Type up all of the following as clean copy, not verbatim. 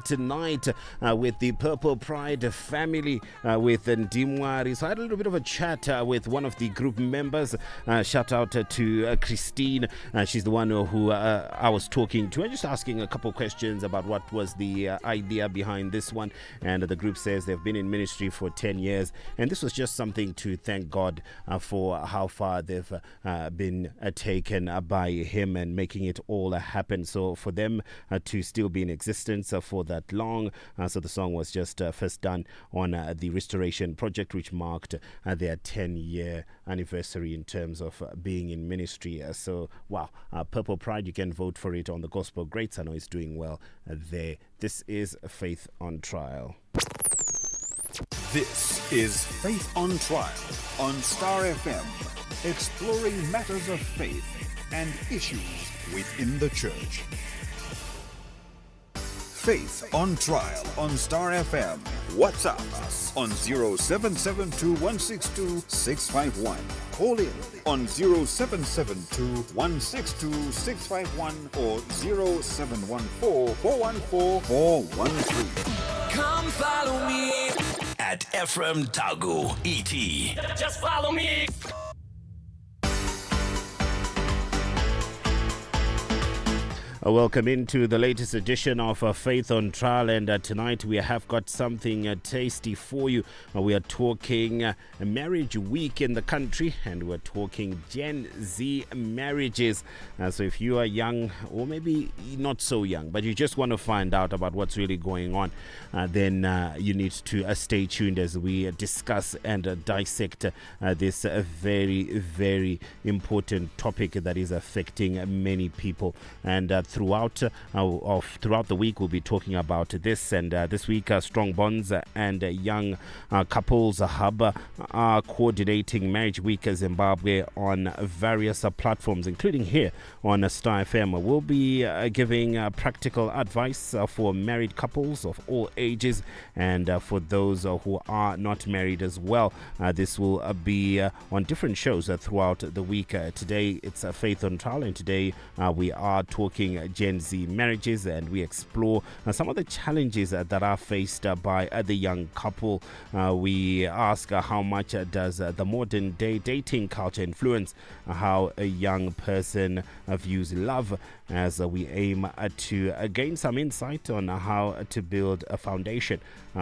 tonight with the Purple Pride family with Ndimwari. So I had a little bit of a chat with one of the group members. Shout out to Christine. She's the one who I was talking to and just asking a couple questions about what was the idea behind this one. And the group says they've been in ministry for 10 years. And this was just something to thank God for how far they've been taken by Him and making it all happen. So for them to still be in existence for that long. So the song was just first done on the Restoration Project, which marked their 10-year anniversary in terms of being in ministry. So, wow, Purple Pride, you can vote for it on the Gospel Greats. I know it's doing well there. This is Faith on Trial. This is Faith on Trial on Star FM, exploring matters of faith and issues within the church. Faith on Trial on Star FM. WhatsApp us on 0772162651. Call in on 0772162651 or 0714414413. Come follow me at Ephraim Tagu ET. Just follow me. Welcome into the latest edition of Faith on Trial, and tonight we have got something tasty for you. We are talking marriage week in the country, and we're talking Gen Z marriages. So if you are young, or maybe not so young, but you just want to find out about what's really going on, then you need to stay tuned as we discuss and dissect this very, very important topic that is affecting many people. And throughout the week, we'll be talking about this. And this week, Strong Bonds and Young Couples Hub are coordinating Marriage Week Zimbabwe on various platforms, including here on Star FM. We'll be giving practical advice for married couples of all ages and for those who are not married as well. This will be on different shows throughout the week. Today, it's Faith on Trial, and today we are talking Gen Z marriages, and we explore some of the challenges that are faced by the young couple. We ask how much does the modern day dating culture influence how a young person views love, as we aim to gain some insight on how to build a foundation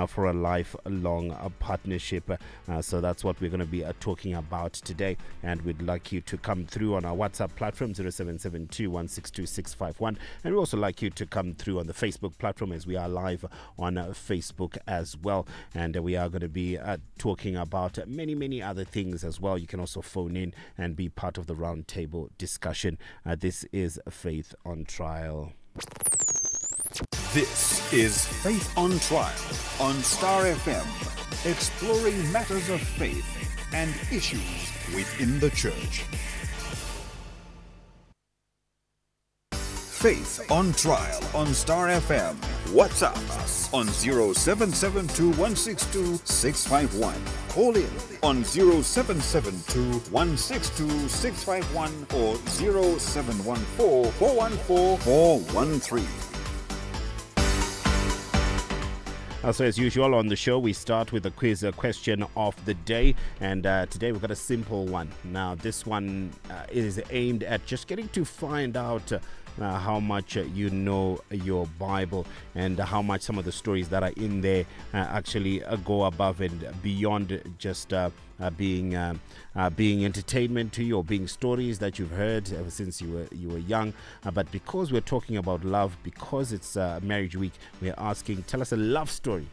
for a lifelong partnership. So that's what we're going to be talking about today, and we'd like you to come through on our WhatsApp platform 0772162651, and we also like you to come through on the Facebook platform, as we are live on Facebook as well. And we are going to be talking about many other things as well. You can also phone in and be part of the roundtable discussion. This is Faith on Trial. This is Faith on Trial on Star FM, exploring matters of faith and issues within the church. Faith on Trial on Star FM. WhatsApp us on 0772162651. Call in on 0772162651 or 0714414413. So as usual on the show, we start with a quiz question of the day, and today we've got a simple one. Now this one is aimed at just getting to find out how much you know your Bible, and how much some of the stories that are in there actually go above and beyond just being entertainment to you, or being stories that you've heard ever since you were young. But because we're talking about love, because it's Marriage Week, we're asking, tell us a love story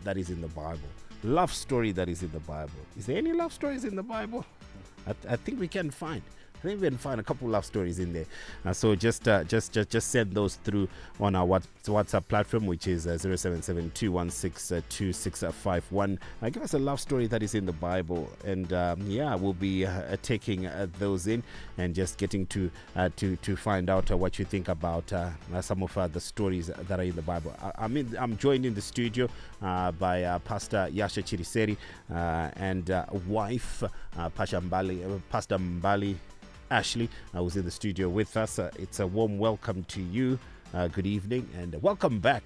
that is in the Bible. Love story that is in the Bible. Is there any love stories in the Bible? I think we can find. I think we can find a couple love stories in there. So just send those through on our WhatsApp platform, which is 0772162651. Give us a love story that is in the Bible, and we'll be taking those in and just getting to find out what you think about some of the stories that are in the Bible. I'm joined in the studio by Pastor Yasha Chiriseri and wife Pastor Mbali Ashley, who's in the studio with us. It's a warm welcome to you. Good evening and welcome back.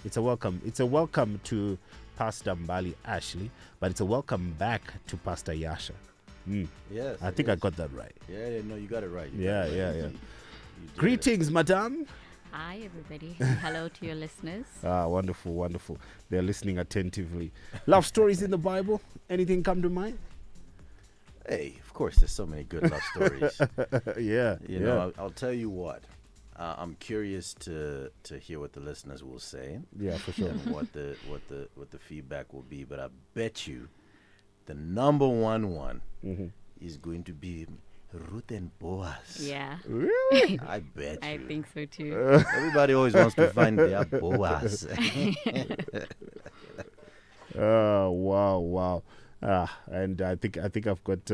It's a welcome. It's a welcome to Pastor Mbali Ashley, but it's a welcome back to Pastor Yasha. Yes. I think I got that right. Yeah, no, you got it right. Yeah. Greetings, madam. Hi, everybody. Hello to your listeners. Wonderful. They're listening attentively. Love stories in the Bible? Anything come to mind? Hey, of course, there's so many good love stories. Yeah. You know, I'll tell you what. I'm curious to hear what the listeners will say. Yeah, for sure. And what the feedback will be. But I bet you, the number one is going to be Ruth and Boaz. Yeah. Really? I bet you. I think so too. Everybody always wants to find their Boaz. Wow. And I think I've got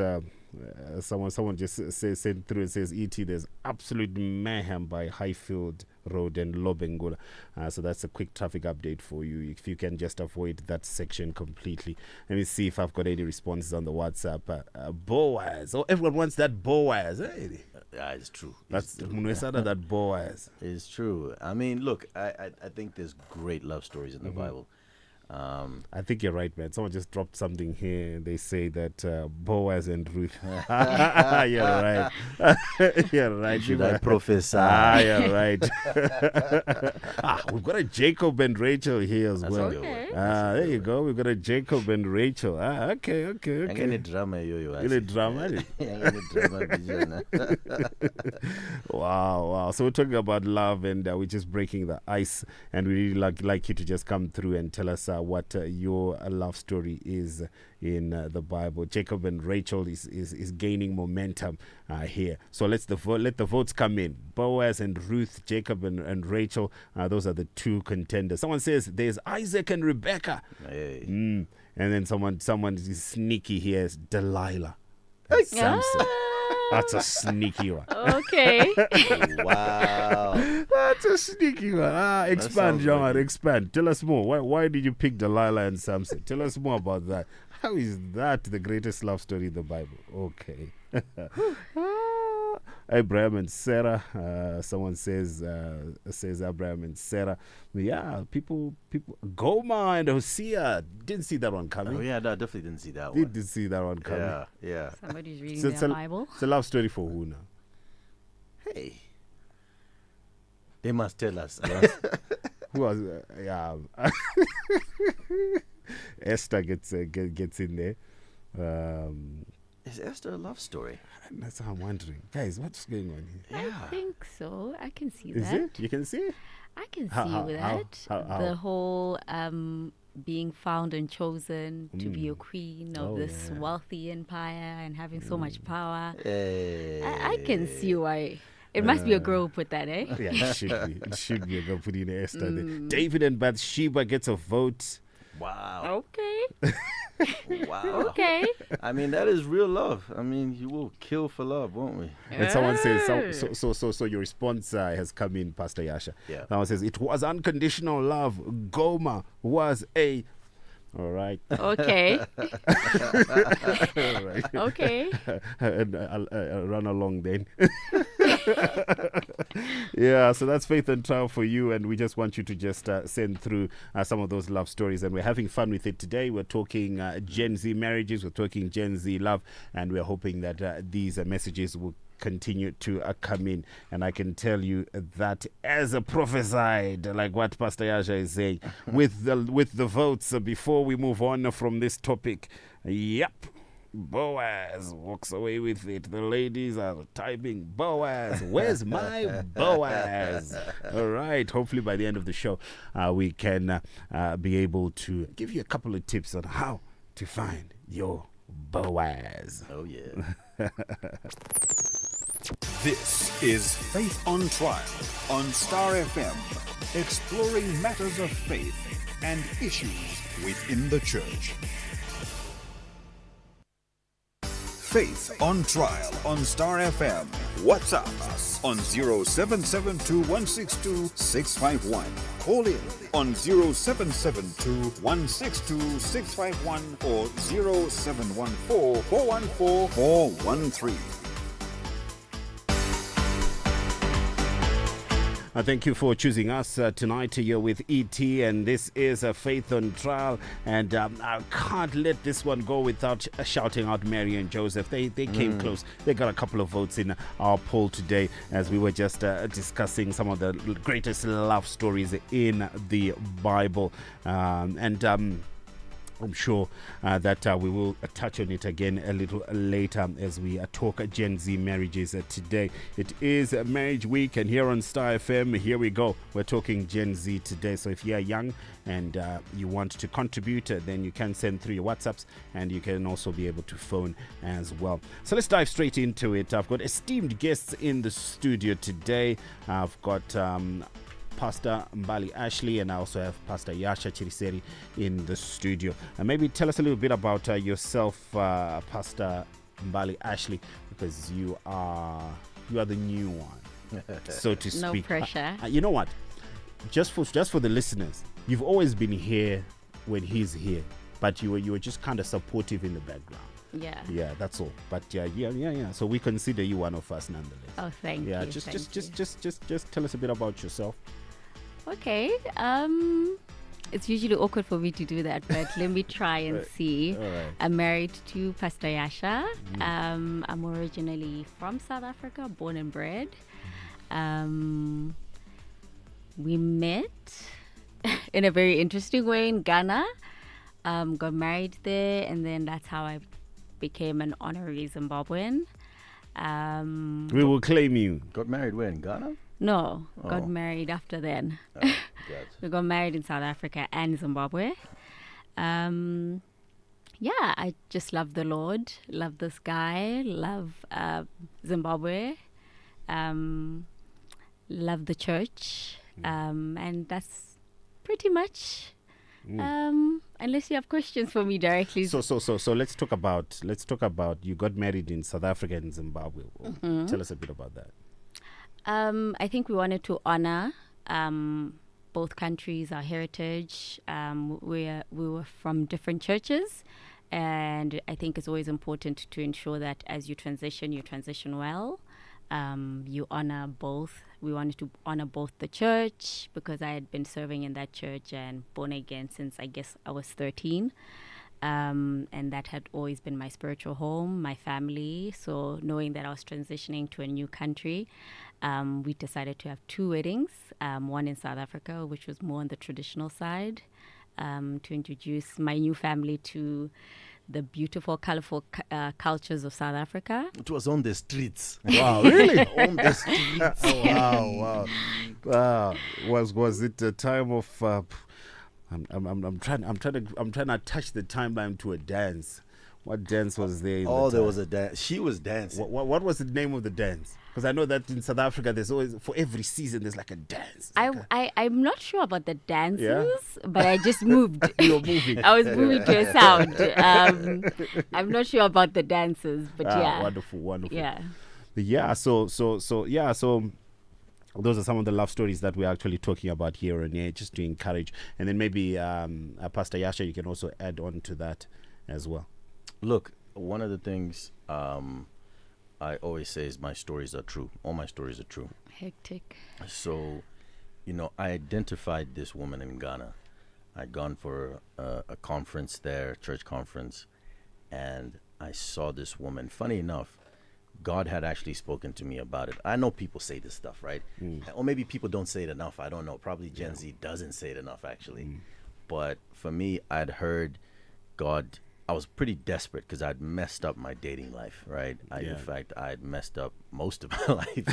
someone just sent through and says, E.T., there's absolute mayhem by Highfield Road and Lobengula. So that's a quick traffic update for you. If you can just avoid that section completely. Let me see if I've got any responses on the WhatsApp. Boaz. Oh, everyone wants that Boaz. Hey. Yeah, it's true. That's that Boaz. It's true. I mean, look, I think there's great love stories in the Bible. I think you're right, man. Someone just dropped something here. They say that Boaz and Ruth. You're right. You're right. Should I prophesy? You're right. We've got a Jacob and Rachel here as well. Okay. There you go. We've got a Jacob and Rachel. Okay. Any drama, Any drama? Wow. So we're talking about love, and we're just breaking the ice, and we really like you to just come through and tell us what your love story is in the Bible. Jacob and Rachel is gaining momentum here. So let the votes come in. Boaz and Ruth, Jacob and Rachel. Those are the two contenders. Someone says there's Isaac and Rebecca. Hey. And then someone is sneaky here. Is Delilah and Samson. That's a sneaky one. Okay. Wow. That's a sneaky one. Expand, John. like Expand. Tell us more. Why did you pick Delilah and Samson? Tell us more about that. How is that the greatest love story in the Bible? Okay. Abraham and Sarah. Someone says Abraham and Sarah. Yeah, people. Goma and Hosea. Didn't see that one coming. Oh, yeah, no, definitely didn't see that one. Didn't see that one coming. Yeah. Somebody's reading So their Bible. It's a love story for who now? Hey. They must tell us. Who was? Esther gets in there. Is Esther a love story? That's how I'm wondering. Guys, what's going on here? I think so. I can see Is that. it? You can see it? I can How- see how- that. how- The whole being found and chosen to be a queen of Oh, this yeah. wealthy empire and having so much power. Hey. I can see why. It must be a girl who put that, eh? Yeah, it should be. It should be a girl putting in Esther there. David and Bathsheba gets a vote. Wow. Okay. Wow. Okay. I mean, that is real love. I mean, you will kill for love, won't we? And someone says, so your response has come in, Pastor Yasha. Yeah. Someone says, it was unconditional love. Goma was a... All right. Okay. All right. Okay. And I'll run along then. Yeah, so that's Faith and Trial for you, and we just want you to just send through some of those love stories, and we're having fun with it today. We're talking Gen Z marriages, we're talking Gen Z love, and we're hoping that these messages will continue to come in. And I can tell you that as prophesied, like what Pastor Yasha is saying, with the votes, before we move on from this topic, yep, Boaz walks away with it. The ladies are typing, Boaz, where's my Boaz? All right, hopefully by the end of the show, we can be able to give you a couple of tips on how to find your Boaz. Oh, yeah. This is Faith on Trial on Star FM, exploring matters of faith and issues within the church. Faith on Trial on Star FM. WhatsApp us on 0772162651. Call in on 0772162651 or 0714414413. Thank you for choosing us tonight. You're with ET, and this is a Faith on Trial. And I can't let this one go without shouting out Mary and Joseph. They came close. They got a couple of votes in our poll today as we were just discussing some of the greatest love stories in the Bible. I'm sure that we will touch on it again a little later as we talk Gen Z marriages today. It is Marriage Week, and here on Star FM, here we go. We're talking Gen Z today. So if you're young and you want to contribute, then you can send through your WhatsApps, and you can also be able to phone as well. So let's dive straight into it. I've got esteemed guests in the studio today. I've got Pastor Mbali Ashley, and I also have Pastor Yasha Chiriseri in the studio. And maybe tell us a little bit about yourself, Pastor Mbali Ashley, because you are the new one, so to speak. No pressure. You know what? Just for the listeners, you've always been here when he's here, but you were just kind of supportive in the background. Yeah, that's all. But yeah. So we consider you one of us nonetheless. Oh, thank you. Yeah, just tell us a bit about yourself. Okay. It's usually awkward for me to do that, but let me try and see. All right. I'm married to Pastor Yasha. I'm originally from South Africa, born and bred. We met in a very interesting way in Ghana. Got married there, and then that's how I became an honorary Zimbabwean. We will claim you. Got married where, in Ghana? No, got married after then. Gotcha. We got married in South Africa and Zimbabwe. I just love the Lord, love this guy, love Zimbabwe, love the church, and that's pretty much. Unless you have questions for me directly. So let's talk about you got married in South Africa and Zimbabwe. Tell us a bit about that. I think we wanted to honor both countries, our heritage. We were from different churches, and I think it's always important to ensure that as you transition well. You honor both. We wanted to honor both the church because I had been serving in that church and born again since I guess I was 13. And that had always been my spiritual home, my family. So knowing that I was transitioning to a new country, we decided to have two weddings, one in South Africa, which was more on the traditional side, to introduce my new family to the beautiful, colorful cultures of South Africa. It was on the streets. Wow, really? On the streets. Wow. Was it a time of? I'm trying to touch the timeline to a dance. What dance was there? There was a dance. She was dancing. What was the name of the dance? Because I know that in South Africa, there's always, for every season, there's like a dance. I'm not sure about the dances, but I just moved. You were moving. I was moving to a sound. I'm not sure about the dances, but yeah. Wonderful. Yeah. So those are some of the love stories that we're actually talking about here and here, just to encourage. And then maybe Pastor Yasha, you can also add on to that as well. Look, one of the things I always say is my stories are true. All my stories are true. Hectic. So, I identified this woman in Ghana. I'd gone for a conference there, church conference, and I saw this woman. Funny enough, God had actually spoken to me about it. I know people say this stuff, right? Or maybe people don't say it enough. I don't know. Probably Gen Z doesn't say it enough, actually. But for me, I'd heard God. I was pretty desperate because I'd messed up my dating life, right? In fact, I'd messed up most of my life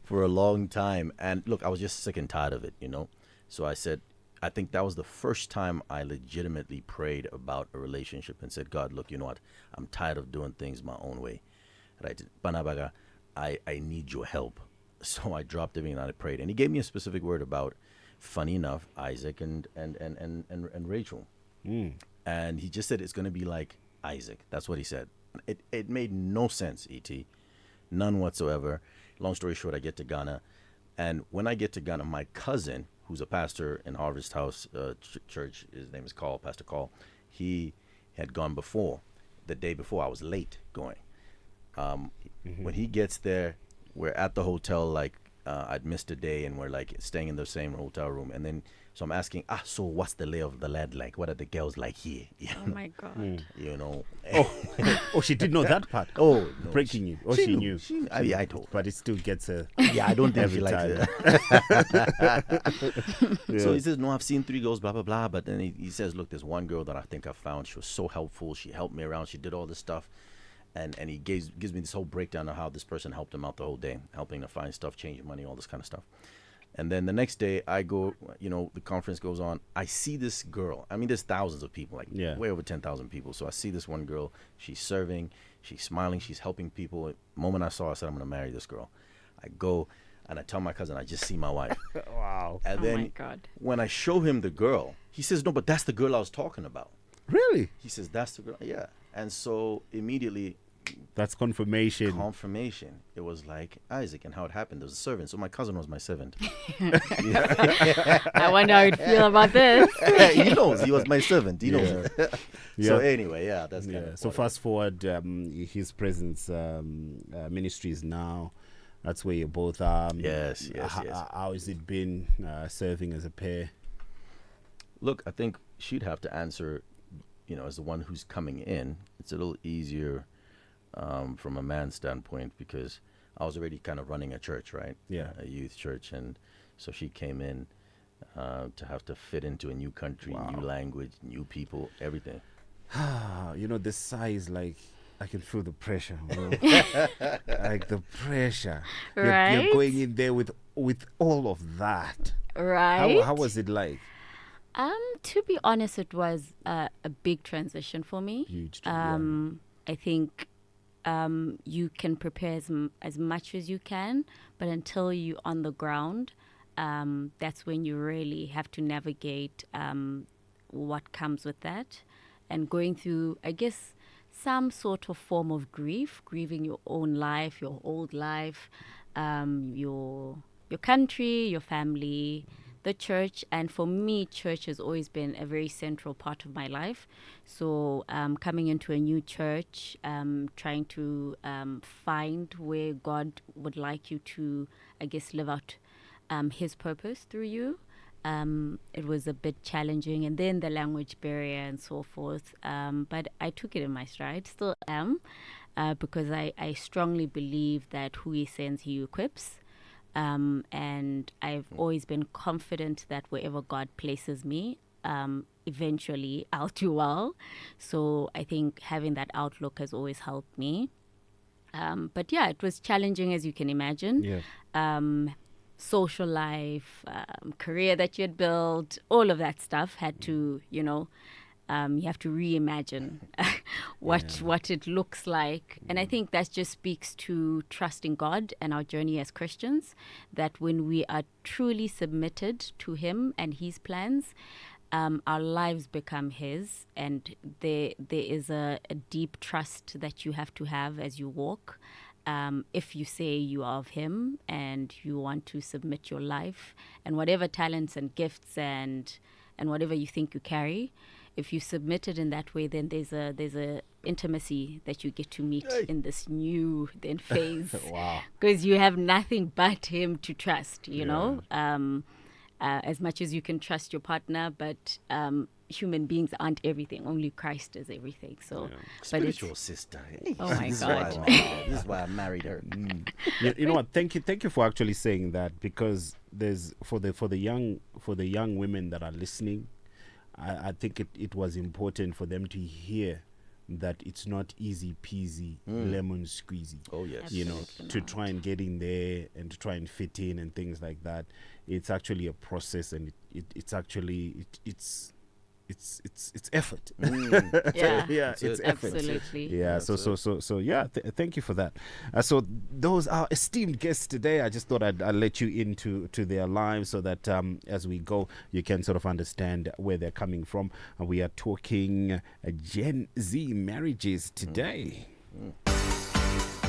for a long time. And look, I was just sick and tired of it, So I said, I think that was the first time I legitimately prayed about a relationship and said, God, look, you know what? I'm tired of doing things my own way. Right? Banabaga, I need your help. So I dropped everything and I prayed. And he gave me a specific word about, funny enough, Isaac and Rachel. And he just said it's going to be like Isaac. That's what he said. It made no sense, E.T. None whatsoever. Long story short, I get to Ghana. And when I get to Ghana, my cousin, who's a pastor in Harvest House Church, his name is Pastor Call, he had gone before. The day before, I was late going. When he gets there, we're at the hotel, like I'd missed a day, and we're like staying in the same hotel room. And then so I'm asking, so what's the lay of the land like? What are the girls like here? Oh my God. You know. Oh, she didn't know that part. Oh, no, breaking you. Oh, she knew. I told. But it still gets her. Yeah, I don't think every she likes time. it. So he says, no, I've seen 3 girls, blah, blah, blah. But then he says, look, there's one girl that I think I found. She was so helpful. She helped me around. She did all this stuff. And he gives me this whole breakdown of how this person helped him out the whole day, helping to find stuff, change money, all this kind of stuff. And then the next day I go, the conference goes on. I see this girl. I mean, there's thousands of people, like way over 10,000 people. So I see this one girl. She's serving. She's smiling. She's helping people. The moment I saw her, I said, I'm going to marry this girl. I go and I tell my cousin, I just see my wife. Wow. And Oh then my God. when I show him the girl, he says, no, but that's the girl I was talking about. Really? He says, that's the girl. Yeah. And so immediately, That's confirmation. It was like Isaac, and how it happened. There was a servant. So my cousin was my servant. I wonder how you'd feel about this. He knows. He was my servant. He knows. So anyway, that's kind of So fast forward, his presence ministries now. That's where you both are. Yes. How has it been serving as a pair? Look, I think she'd have to answer, as the one who's coming in. It's a little easier from a man's standpoint, because I was already kind of running a church, right? Yeah. A youth church. And so she came in to have to fit into a new country, new language, new people, everything. The size, like, I can feel the pressure. Like the pressure. Right? You're going in there with all of that. Right? How was it like? To be honest, it was a big transition for me. Huge. I think you can prepare as much as you can, but until you're on the ground, that's when you really have to navigate what comes with that, and going through, I guess, some sort of form of grieving your own life, your old life, your country, your family, the church. And for me, church has always been a very central part of my life. So coming into a new church, trying to find where God would like you to, I guess, live out his purpose through you. It was a bit challenging, and then the language barrier and so forth. But I took it in my stride, still am, because I strongly believe that who he sends, he equips. And I've always been confident that wherever God places me, eventually I'll do well. So I think having that outlook has always helped me. But yeah, it was challenging, as you can imagine. Yeah. Social life, career that you had built, all of that stuff had to, you have to reimagine what it looks like. And I think that just speaks to trusting God and our journey as Christians, that when we are truly submitted to him and his plans, our lives become his, and there is a deep trust that you have to have as you walk. If you say you are of him and you want to submit your life and whatever talents and gifts and whatever you think you carry, if you submit it in that way, then there's a intimacy that you get to meet in this new phase. Wow. Because you have nothing but him to trust, you know. As much as you can trust your partner, but human beings aren't everything. Only Christ is everything. So, but Spiritual sister. Oh my This is God. this is why I married her. You know what? Thank you for actually saying that, because there's for the young women that are listening, I think it was important for them to hear that it's not easy peasy lemon squeezy. Oh yes. You know, Absolutely to not. try and get in there and to try and fit in and things like that. It's actually a process, and it's actually it's effort. Yeah. Yeah, it's effort. Absolutely. Yeah, so yeah, thank you for that. So those are esteemed guests today. I just thought I'd let you into their lives so that as we go, you can sort of understand where they're coming from. We are talking Gen Z marriages today.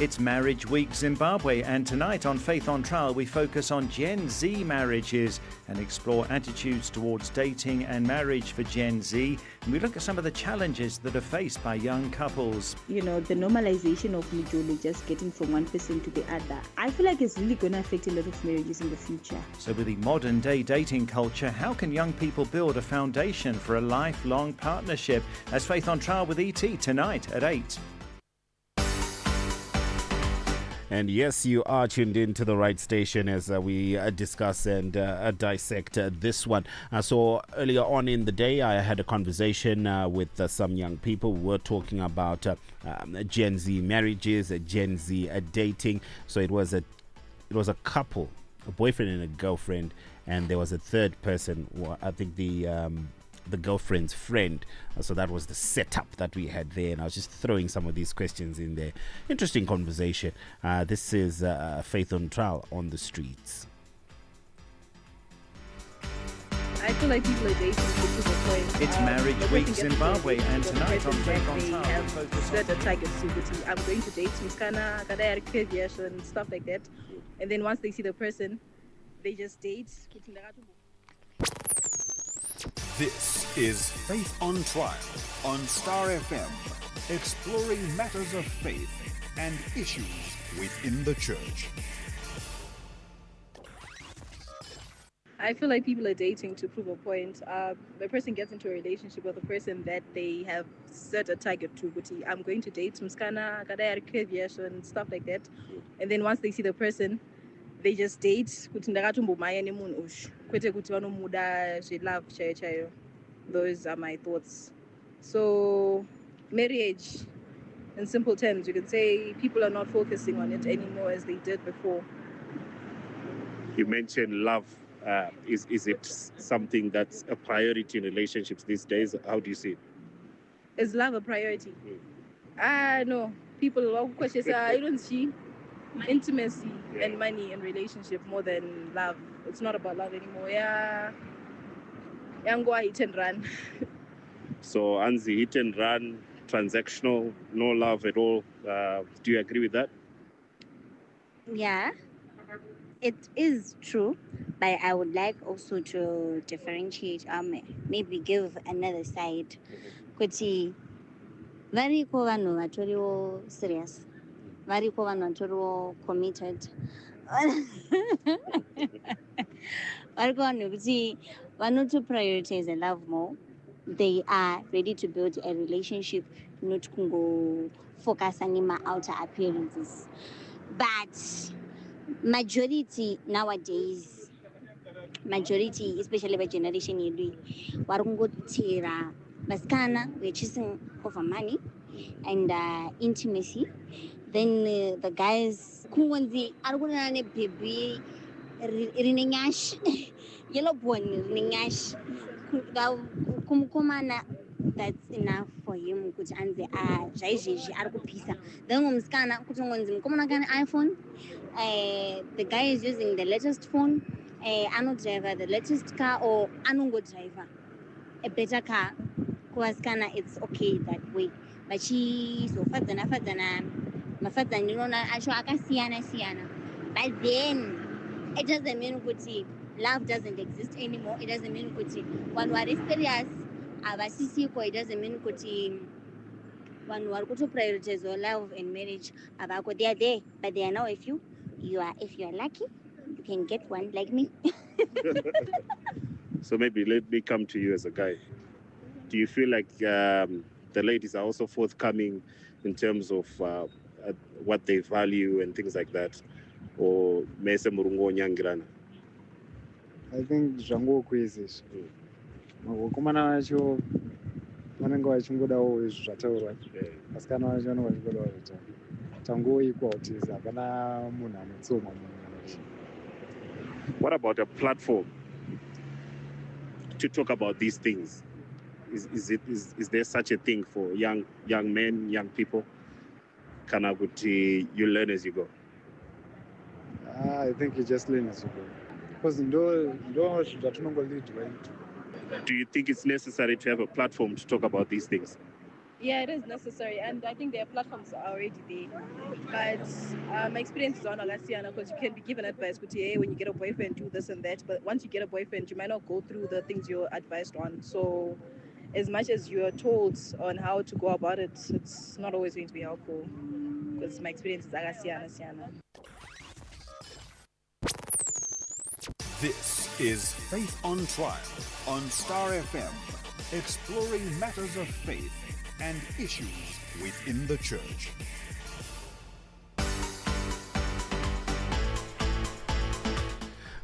It's Marriage Week Zimbabwe, and tonight on Faith on Trial we focus on Gen Z marriages and explore attitudes towards dating and marriage for Gen Z. And we look at some of the challenges that are faced by young couples. You know, the normalization of Mijoli just getting from one person to the other, I feel like it's really going to affect a lot of marriages in the future. So with the modern day dating culture, how can young people build a foundation for a lifelong partnership? As Faith on Trial with ET tonight at 8. And yes, you are tuned in to the right station as we discuss and dissect this one. So earlier on in the day, I had a conversation with some young people. We were talking about Gen Z marriages, Gen Z dating. So it was a couple, a boyfriend and a girlfriend, and there was a third person. I think the girlfriend's friend. So that was the setup that we had there, and I was just throwing some of these questions in there. Interesting conversation. This is Faith on Trial on the streets. I feel like people are dating to the point. It's Marriage Week Zimbabwe, and tonight on Faith on Trial have we focus set a on... target to I'm going to date Miskana, Yasha and stuff like that. And then once they see the person, they just date. This is Faith on Trial on Star FM, exploring matters of faith and issues within the church. I feel like people are dating to prove a point. The person gets into a relationship with a person that they have set a target to. I'm going to date Miskana, Yasha and stuff like that. And then once they see the person, they just date. Those are my thoughts. So marriage, in simple terms, you can say people are not focusing on it anymore as they did before. You mentioned love. Is it something that's a priority in relationships these days? How do you see it? Is love a priority? No. People love questions. You don't see intimacy and money in relationship more than love. It's not about love anymore. Go hit and run. So Anzi, hit and run, transactional, no love at all. Do you agree with that? Yeah, it is true, but I would like also to differentiate, maybe give another side. Kuti variko vanhu vatoriwo serious, variko vanhu vatoriwo committed. Variko vanhu kuti vanoto prioritize and love more. They are ready to build a relationship, not to go focus on my outer appearances. But majority nowadays, especially by generation yedu, warungotira maskana, we're chasing over money and intimacy. Then the guys, kungonzi, aruguna baby, rinengash, yellow born rinengash, kumkomana. That's enough for him. Kuch anze jaiji arukupisa. Then umskana kutongonzi mkomana iPhone. The guy is using the latest phone. Ano driver the latest car or anungo driver a better car. Kuwaskana it's okay that way. But she so fadana mafadana nilona asho akasiana. But then it doesn't mean kuti love doesn't exist anymore. It doesn't mean kuti one were serious. Abasisiko, it doesn't mean kuti one were to prioritize or love and marriage. Abako, they are there, but they are now if you are lucky, you can get one like me. So maybe let me come to you as a guy. Do you feel like the ladies are also forthcoming in terms of what they value and things like that? Or mese murungo nyangirana? I think zvango kwezizvo. Vakomana vacho vanenge vachingodawo izvo zvataurwa, vasikana vacho vanenge vachingodawo zvataurwa. Tangoikwa kuti hapana munhu anotsoma munhu. What about a platform to talk about these things? Is there such a thing for young men, young people? Kana kuti you learn as you go? I think you just learn as you go. Because ndo zvatinongolidwa into. Do you think it's necessary to have a platform to talk about these things? Yeah, it is necessary, and I think their platforms are already there. But my experience is on Agasiana because you can be given advice, but hey, when you get a boyfriend, do this and that. But once you get a boyfriend, you might not go through the things you're advised on. So, as much as you are told on how to go about it, it's not always going to be helpful. Because my experience is Agasiana. This is Faith on Trial on Star FM, exploring matters of faith and issues within the church.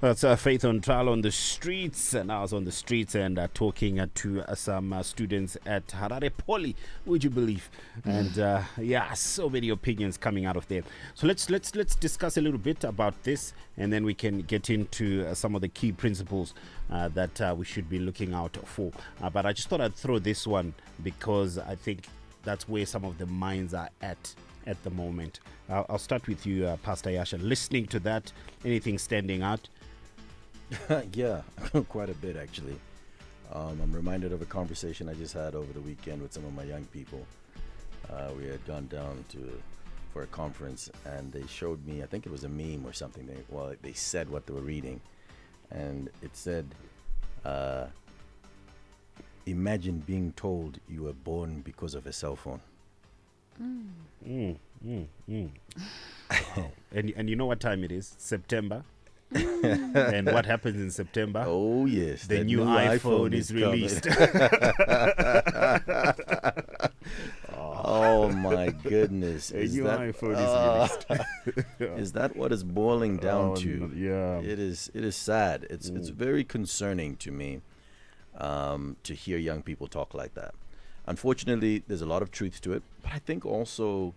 That's Faith on Trial on the streets, and I was on the streets and talking to some students at Harare Poly, would you believe? And yeah, so many opinions coming out of there. So let's discuss a little bit about this, and then we can get into some of the key principles that we should be looking out for. But I just thought I'd throw this one because I think that's where some of the minds are at the moment. I'll start with you, Pastor Yasha. Listening to that, anything standing out? Yeah, quite a bit actually. I'm reminded of a conversation I just had over the weekend with some of my young people. We had gone down for a conference, and they showed me, I think it was a meme or something. They said what they were reading, and it said, imagine being told you were born because of a cell phone. And you know what time it is? September. And what happens in September? Oh yes, the new iPhone is released. Oh my goodness! A new iPhone is released. Is that what it's boiling down to? Yeah, it is. It is sad. It's very concerning to me to hear young people talk like that. Unfortunately, there's a lot of truth to it, but I think also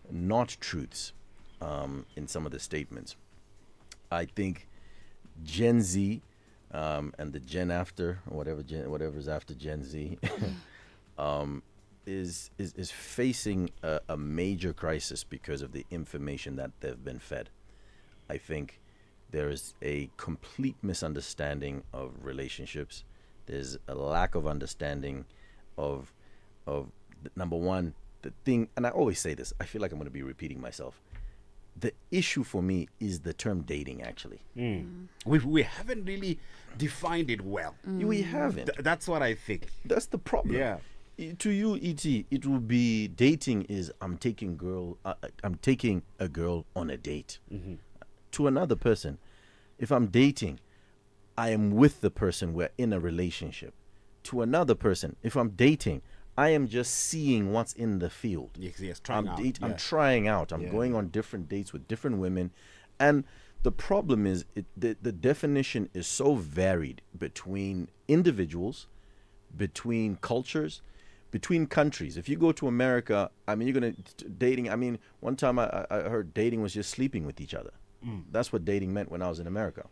not truths in some of the statements. I think Gen Z and the Gen after, whatever's after Gen Z, is facing a major crisis because of the information that they've been fed. I think there is a complete misunderstanding of relationships. There's a lack of understanding of number one, the thing, and I always say this, I feel like I'm going to be repeating myself. The issue for me is the term dating, actually. We haven't really defined it well. We haven't. That's what I think. That's the problem. Yeah. To you, E.T., it will be dating is I'm taking a girl on a date. To another person, if I'm dating, I am with the person, we're in a relationship. To another person, if I'm dating, I am just seeing what's in the field. Yes, trying out. I'm trying out. I'm going on different dates with different women. And the problem is the definition is so varied between individuals, between cultures, between countries. If you go to America, I mean, you're going to dating. I mean, one time I heard dating was just sleeping with each other. That's what dating meant when I was in America.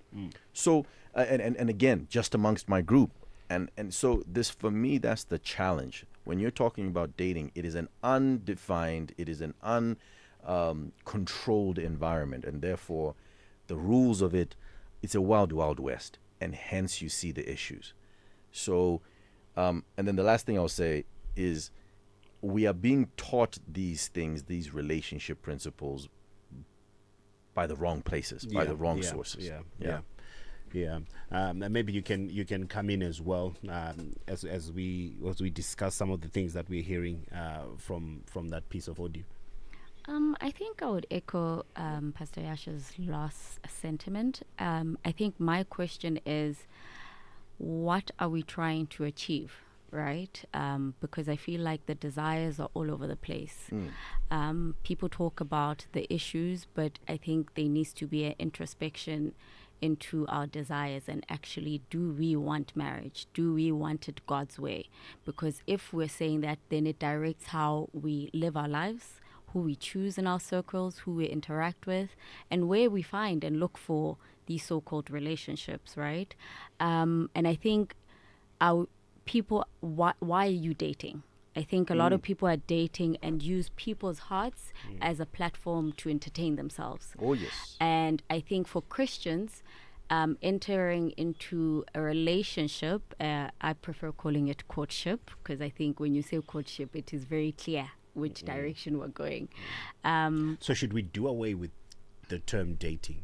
So, and again, just amongst my group. And so this, for me, that's the challenge. When you're talking about dating, it is an undefined, it is an uncontrolled environment. And therefore, the rules of it, it's a wild, wild west. And hence you see the issues. So, and then the last thing I'll say is we are being taught these things, these relationship principles, by the wrong places, by the wrong sources. Yeah. Maybe you can come in as well as we discuss some of the things that we're hearing from that piece of audio. I think I would echo Pastor Yasha's last sentiment. I think my question is, what are we trying to achieve, right? Because I feel like the desires are all over the place. People talk about the issues, but I think there needs to be an introspection into our desires and actually, do we want marriage? Do we want it God's way? Because if we're saying that, then it directs how we live our lives, who we choose in our circles, who we interact with, and where we find and look for these so-called relationships, right? And I think our people, why are you dating? I think a lot of people are dating and use people's hearts as a platform to entertain themselves. Oh, yes. And I think for Christians, entering into a relationship, I prefer calling it courtship, because I think when you say courtship, it is very clear which direction we're going. So should we do away with the term dating?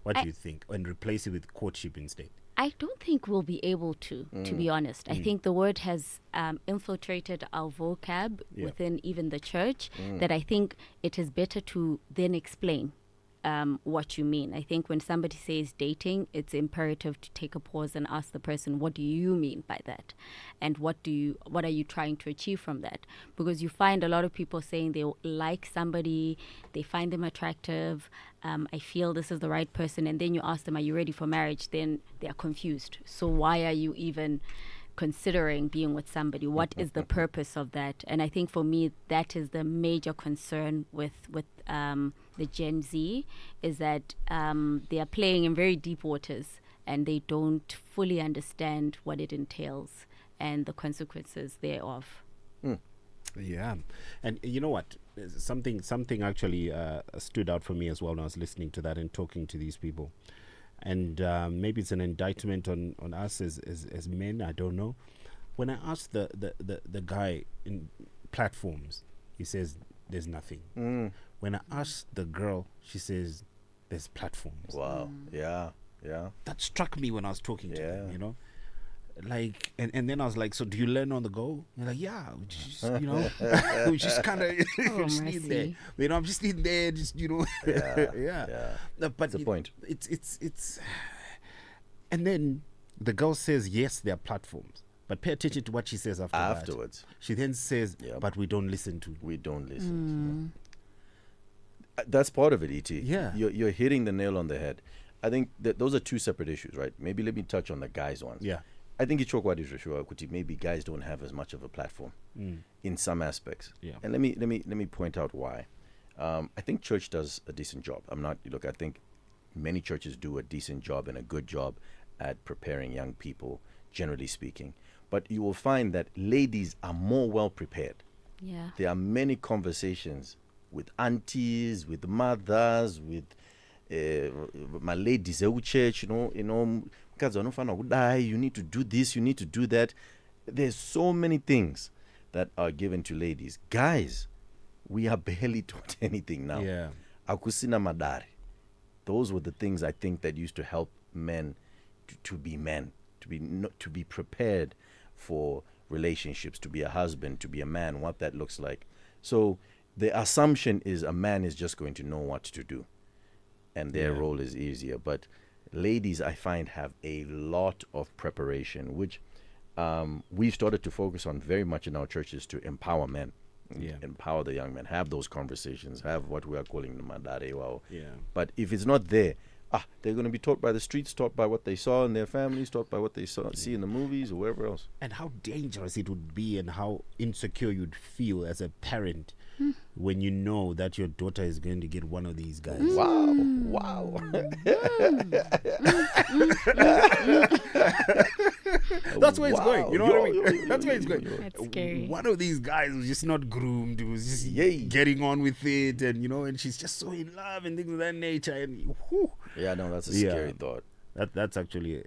What do you think? And replace it with courtship instead? I don't think we'll be able to be honest. I think the word has infiltrated our vocab within even the church, that I think it is better to then explain what you mean. I think when somebody says dating, it's imperative to take a pause and ask the person, what do you mean by that? And what are you trying to achieve from that? Because you find a lot of people saying they like somebody, they find them attractive, I feel this is the right person, and then you ask them, are you ready for marriage? Then they are confused. So why are you even considering being with somebody? What is the purpose of that? And I think for me, that is the major concern with the Gen Z, is that they are playing in very deep waters and they don't fully understand what it entails and the consequences thereof. Yeah. And you know what? Something actually stood out for me as well when I was listening to that and talking to these people. And maybe it's an indictment on us as men, I don't know. When I asked the guy in platforms, he says there's nothing. When I asked the girl, she says there's platforms. Wow. Yeah. That struck me when I was talking to them, you know. Like, and then I was like, so do you learn on the go? You're like, yeah, we just, you know, we just kind of just in there. You know, I'm just in there, just, you know. Yeah. No, but that's the point. It's and then the girl says, yes, there are platforms. But pay attention to what she says afterwards. She then says, but we don't listen to. We don't listen. That's part of it, E.T. Yeah. You're hitting the nail on the head. I think that those are two separate issues, right? Maybe let me touch on the guys' ones. Yeah. I think it's kuti maybe guys don't have as much of a platform in some aspects. Yeah. And let me point out why. I think church does a decent job. I think many churches do a decent job and a good job at preparing young people, generally speaking. But you will find that ladies are more well prepared. Yeah. There are many conversations with aunties, with mothers, with my ladies at church, you know, you need to do this, you need to do that. There's so many things that are given to ladies. Guys, we are barely taught anything now. Yeah. Akusina madari. Those were the things I think that used to help men to be men, to be prepared for relationships, to be a husband, to be a man, what that looks like. So the assumption is a man is just going to know what to do, and their role is easier. But ladies, I find, have a lot of preparation, which we've started to focus on very much in our churches to empower men, empower the young men, have those conversations, have what we are calling the madare. Wow. Yeah. But if it's not there, they're going to be taught by the streets, taught by what they saw in their families, taught by what they see in the movies or wherever else. And how dangerous it would be and how insecure you'd feel as a parent when you know that your daughter is going to get one of these guys. Wow. That's where it's going. You know what I mean? That's where it's going. That's scary. One of these guys was just not groomed. He was just getting on with it, and you know, and she's just so in love and things of that nature. And yeah, no, that's a scary thought. That's actually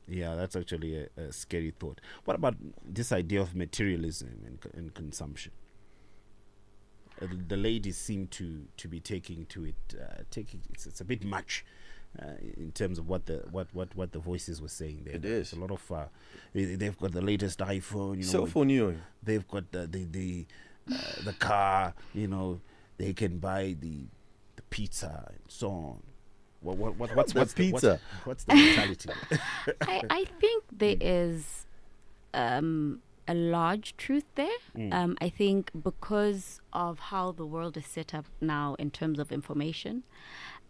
that's actually a scary thought. What about this idea of materialism and consumption? The ladies seem to be taking to it. It's a bit much in terms of what the voices were saying there. It is a lot of. They've got the latest iPhone. You know, cell phone, you. They've got the car. You know, they can buy the pizza and so on. What's the pizza? What's the mentality? I think there is a large truth there. I think because of how the world is set up now in terms of information,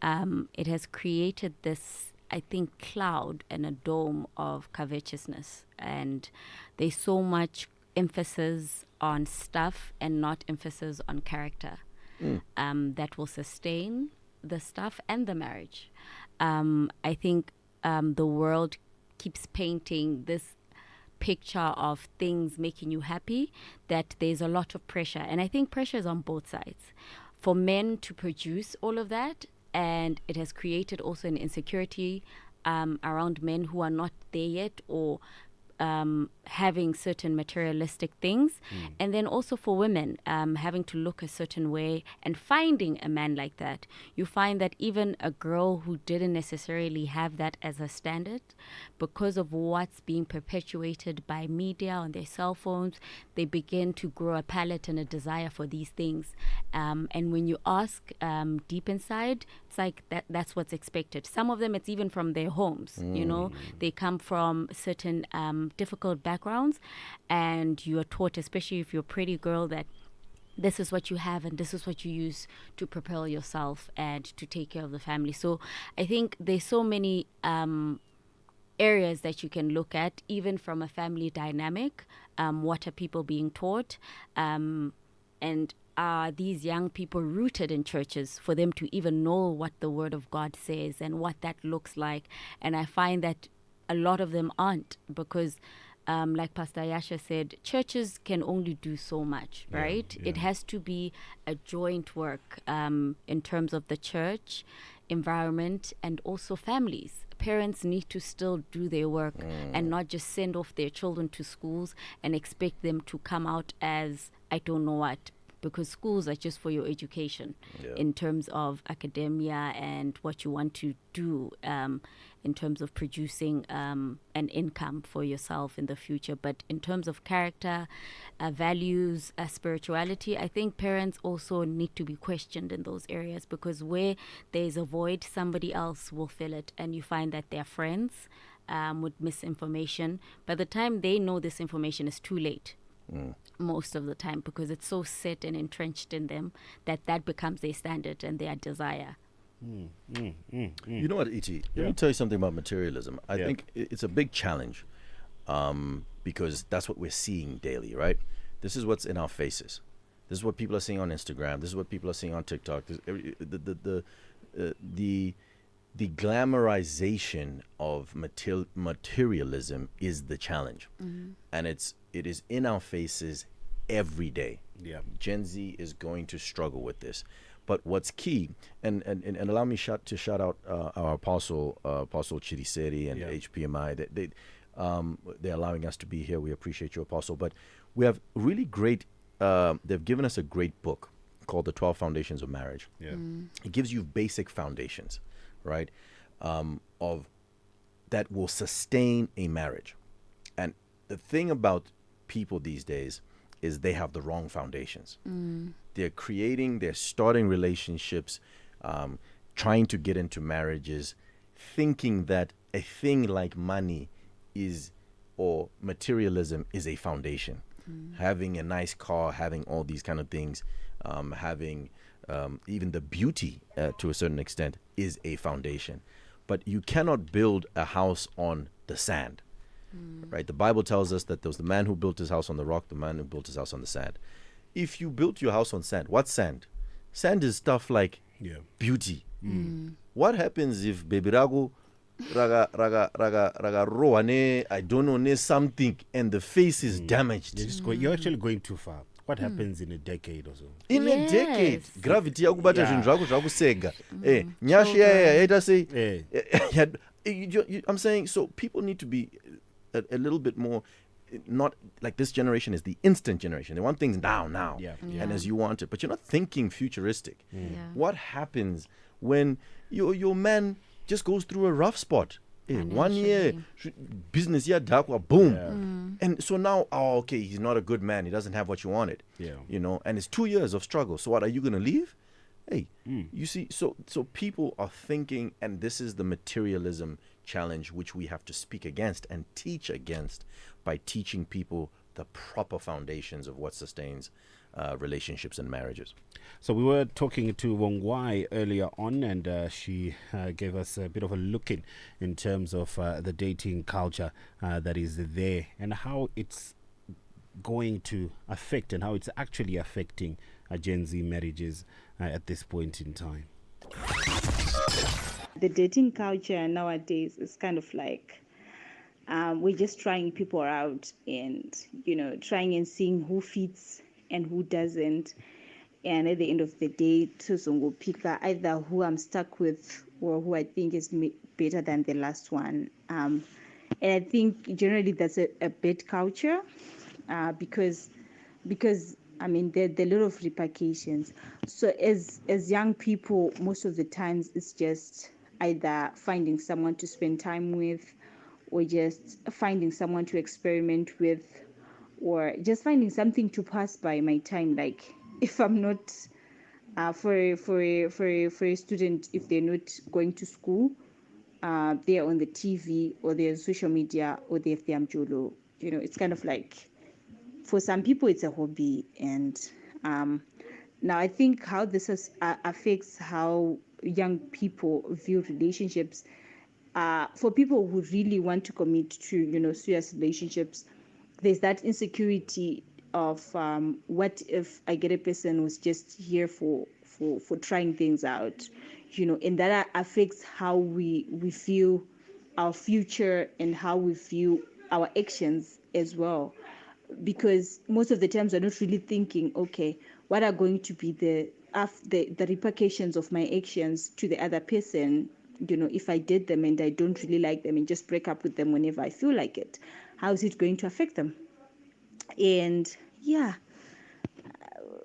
it has created this, I think, cloud and a dome of covetousness. And there's so much emphasis on stuff and not emphasis on character that will sustain the stuff and the marriage. I think the world keeps painting this picture of things making you happy, that there's a lot of pressure. And I think pressure is on both sides. For men to produce all of that, and it has created also an insecurity around men who are not there yet, or having certain materialistic things. And then also for women, having to look a certain way and finding a man like that. You find that even a girl who didn't necessarily have that as a standard, because of what's being perpetuated by media on their cell phones, they begin to grow a palate and a desire for these things. And when you ask deep inside, it's like that's what's expected. Some of them, it's even from their homes. You know, they come from certain difficult backgrounds, and you are taught, especially if you're a pretty girl, that this is what you have and this is what you use to propel yourself and to take care of the family. So I think there's so many areas that you can look at, even from a family dynamic. What are people being taught? And are these young people rooted in churches for them to even know what the Word of God says and what that looks like? And I find that a lot of them aren't, because like Pastor Yasha said, churches can only do so much, right? It has to be a joint work in terms of the church, environment, and also families. Parents need to still do their work and not just send off their children to schools and expect them to come out as I don't know what, because schools are just for your education in terms of academia and what you want to do in terms of producing an income for yourself in the future. But in terms of character, values, spirituality, I think parents also need to be questioned in those areas, because where there's a void, somebody else will fill it. And you find that their friends with misinformation, by the time they know this information, is too late. Most of the time, because it's so set and entrenched in them that becomes their standard and their desire. You know what, E.T.? Let me tell you something about materialism. I think it's a big challenge because that's what we're seeing daily, right? This is what's in our faces. This is what people are seeing on Instagram. This is what people are seeing on TikTok. The glamorization of materialism is the challenge, and it is in our faces every day. Gen Z is going to struggle with this, but what's key, and allow me to shout out our apostle Chiriseri and HPMI. They're allowing us to be here. We appreciate you, apostle. But we have really great. They've given us a great book called The 12 Foundations of Marriage. It gives you basic foundations, right, of that will sustain a marriage. And the thing about people these days is they have the wrong foundations. They're starting relationships, trying to get into marriages, thinking that a thing like money or materialism is a foundation. Having a nice car, having all these kind of things, having even the beauty to a certain extent is a foundation. But you cannot build a house on the sand, right? The Bible tells us that there was the man who built his house on the rock, the man who built his house on the sand. If you built your house on sand, what's sand? Sand is stuff like beauty. What happens if baby raga rohane, I don't know, ne something, and the face is damaged? You're actually going too far. What happens in a decade or so? In a decade, gravity yakubata zvinhu zvako zvakusega. Nyashi yaita sei. I'm saying, so people need to be a little bit more, not like this generation is the instant generation. They want things now, and as you want it, but you're not thinking futuristic. What happens when your man just goes through a rough spot? 1 year, business year, boom. And so now, okay, he's not a good man. He doesn't have what you wanted. You know, and it's 2 years of struggle. So what, are you going to leave? Hey, you see, so people are thinking, and this is the materialism challenge which we have to speak against and teach against by teaching people the proper foundations of what sustains relationships and marriages. So we were talking to Wongwai earlier on, and she gave us a bit of a look in terms of the dating culture that is there and how it's going to affect and how it's actually affecting Gen Z marriages at this point in time. The dating culture nowadays is kind of like we're just trying people out and, trying and seeing who fits and who doesn't. and at the end of the day, to pick either who I'm stuck with or who I think is better than the last one. And I think generally that's a bad culture, because I mean there are a lot of repercussions. So as young people, most of the times it's just either finding someone to spend time with, or just finding someone to experiment with, or just finding something to pass by my time. Like if I'm not for a student, if they're not going to school, they're on the TV or they're on social media or they're mjolo. It's kind of like, for some people it's a hobby. And now I think how this affects how young people view relationships. For people who really want to commit to serious relationships, there's that insecurity of what if I get a person who's just here for trying things out, and that affects how we feel our future and how we view our actions as well. Because most of the times we're not really thinking, okay, what are going to be the repercussions of my actions to the other person, if I did them and I don't really like them and just break up with them whenever I feel like it. How is it going to affect them? And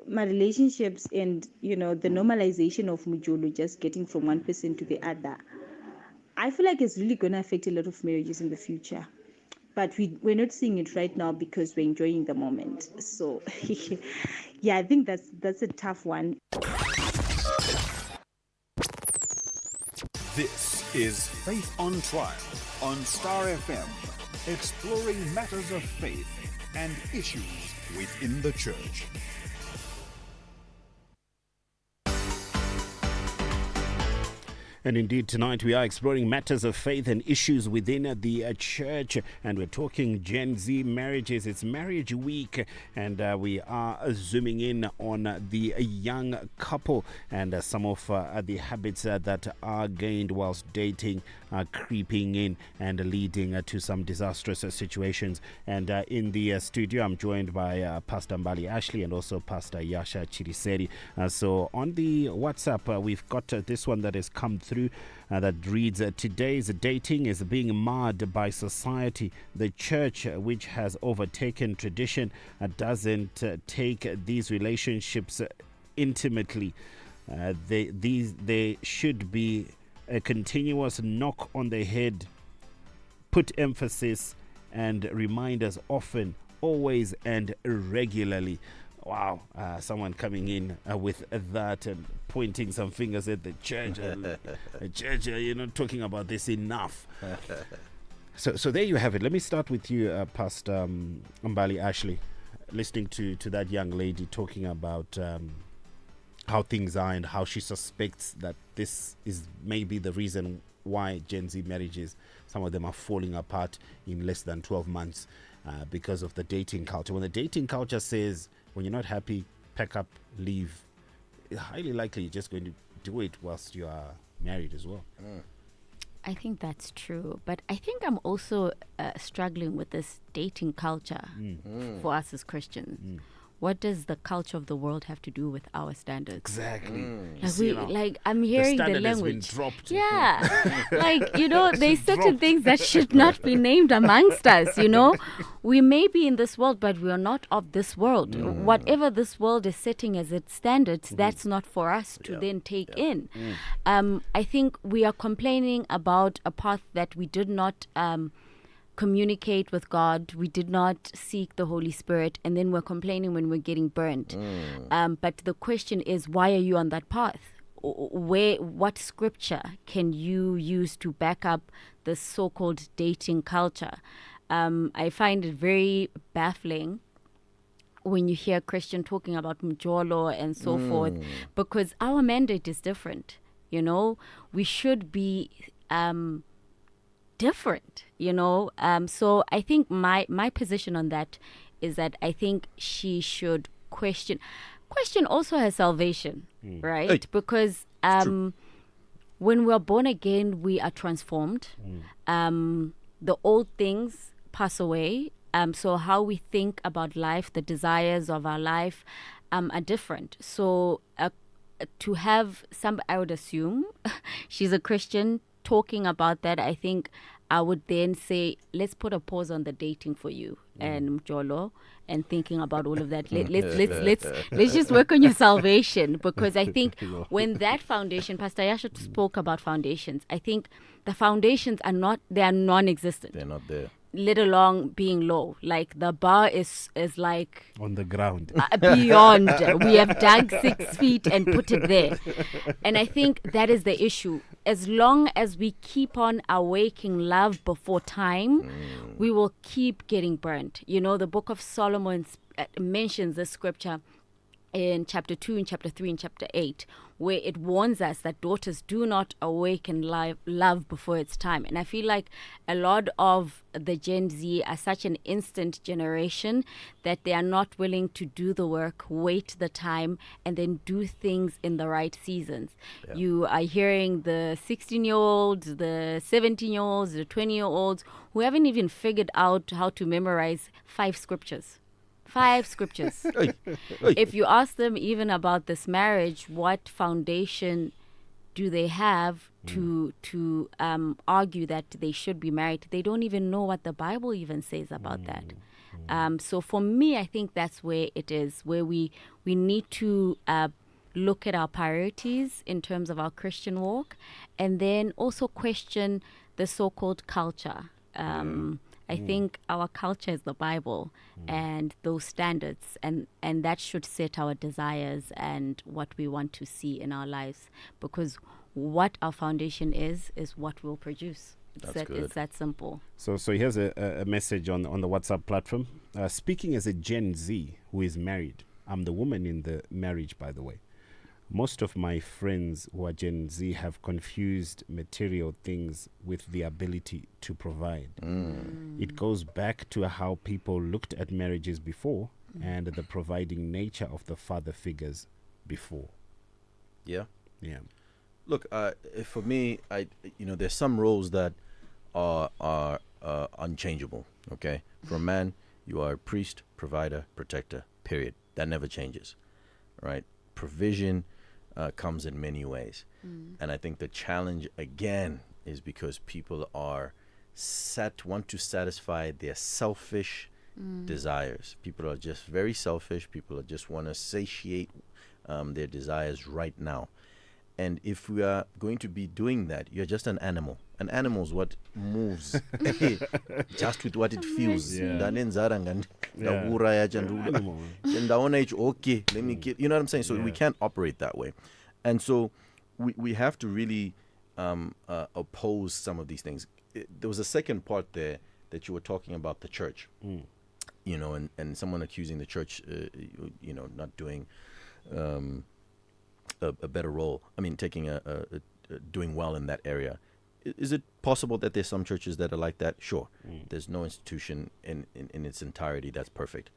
my relationships and the normalization of mujolo, just getting from one person to the other, I feel like it's really going to affect a lot of marriages in the future. But we're not seeing it right now because we're enjoying the moment. So I think that's a tough one. This is Faith on Trial on Star FM, exploring matters of faith and issues within the church. And indeed, tonight we are exploring matters of faith and issues within the church. And we're talking Gen Z marriages. It's Marriage Week. And we are zooming in on the young couple and some of the habits that are gained whilst dating, creeping in and leading to some disastrous situations. And in the studio, I'm joined by Pastor Mbali Ashley and also Pastor Yasha Chiriseri. So on the WhatsApp, we've got this one that has come through. That reads, today's dating is being marred by society. The church, which has overtaken tradition, doesn't take these relationships intimately. They should be a continuous knock on the head, put emphasis and reminders often, always and regularly. Wow, someone coming in with that and pointing some fingers at the church. The church, you're not talking about this enough. So there you have it. Let me start with you, Pastor Mbali Ashley, listening to that young lady talking about how things are and how she suspects that this is maybe the reason why Gen Z marriages, some of them are falling apart in less than 12 months because of the dating culture. When the dating culture says, when you're not happy, pack up, leave, it's highly likely you're just going to do it whilst you are married as well. I think that's true. But I think I'm also struggling with this dating culture for us as Christians. What does the culture of the world have to do with our standards? Exactly. I'm hearing the language. Has been dropped. Yeah. There's certain things that should not be named amongst us, We may be in this world, but we are not of this world. Whatever this world is setting as its standards, that's not for us to then take in. I think we are complaining about a path that we did not communicate with God, we did not seek the Holy Spirit, and then we're complaining when we're getting burnt. But the question is, why are you on that path? What scripture can you use to back up the so-called dating culture? I find it very baffling when you hear a Christian talking about mjolo and so forth, because our mandate is different. We should be different, so I think my position on that is that I think she should question also her salvation, right? Hey. Because when we're born again, we are transformed. The old things pass away. So how we think about life, the desires of our life, are different. So to have some, I would assume she's a Christian talking about that, I think I would then say, let's put a pause on the dating for you and Mjolo and thinking about all of that. Let's just work on your salvation, because I think when that foundation, Pastor Yasha spoke about foundations, I think the foundations are non-existent. They're not there. Let alone being low. Like the bar is like on the ground. Beyond. We have dug 6 feet and put it there. And I think that is the issue. As long as we keep on awaking love before time, we will keep getting burnt. You know, the book of Solomon mentions this scripture in chapter 2, in chapter 3, in chapter 8, where it warns us that daughters do not awaken love before its time. And I feel like a lot of the Gen Z are such an instant generation that they are not willing to do the work, wait the time, and then do things in the right seasons. Yeah. You are hearing the 16-year-olds, the 17-year-olds, the 20-year-olds who haven't even figured out how to memorize 5 scriptures. 5 scriptures. If you ask them even about this marriage, what foundation do they have to argue that they should be married? They don't even know what the Bible even says about that. So for me, I think that's where it is, where we need to look at our priorities in terms of our Christian walk, and then also question the so-called culture. I think our culture is the Bible and those standards, and that should set our desires and what we want to see in our lives, because what our foundation is what we'll produce. It's that simple. So here's a message on the WhatsApp platform. Speaking as a Gen Z who is married, I'm the woman in the marriage, by the way. Most of my friends who are Gen Z have confused material things with the ability to provide. It goes back to how people looked at marriages before and the providing nature of the father figures before. Yeah. Look, for me, there's some roles that are unchangeable. Okay, for a man, you are a priest, provider, protector. Period. That never changes. Right? Provision comes in many ways. And I think the challenge again is because people are want to satisfy their selfish desires. People are just very selfish. People just want to satiate their desires right now. And if we are going to be doing that, you're just an animal. An animal is what moves just with what it feels. Okay, let me get, you know what I'm saying? So we can't operate that way. And so we have to really oppose some of these things. There was a second part there that you were talking about the church, you know, and someone accusing the church, not doing a better role. I mean, doing well in that area. Is it possible that there's some churches that are like that? Sure. There's no institution in its entirety that's perfect.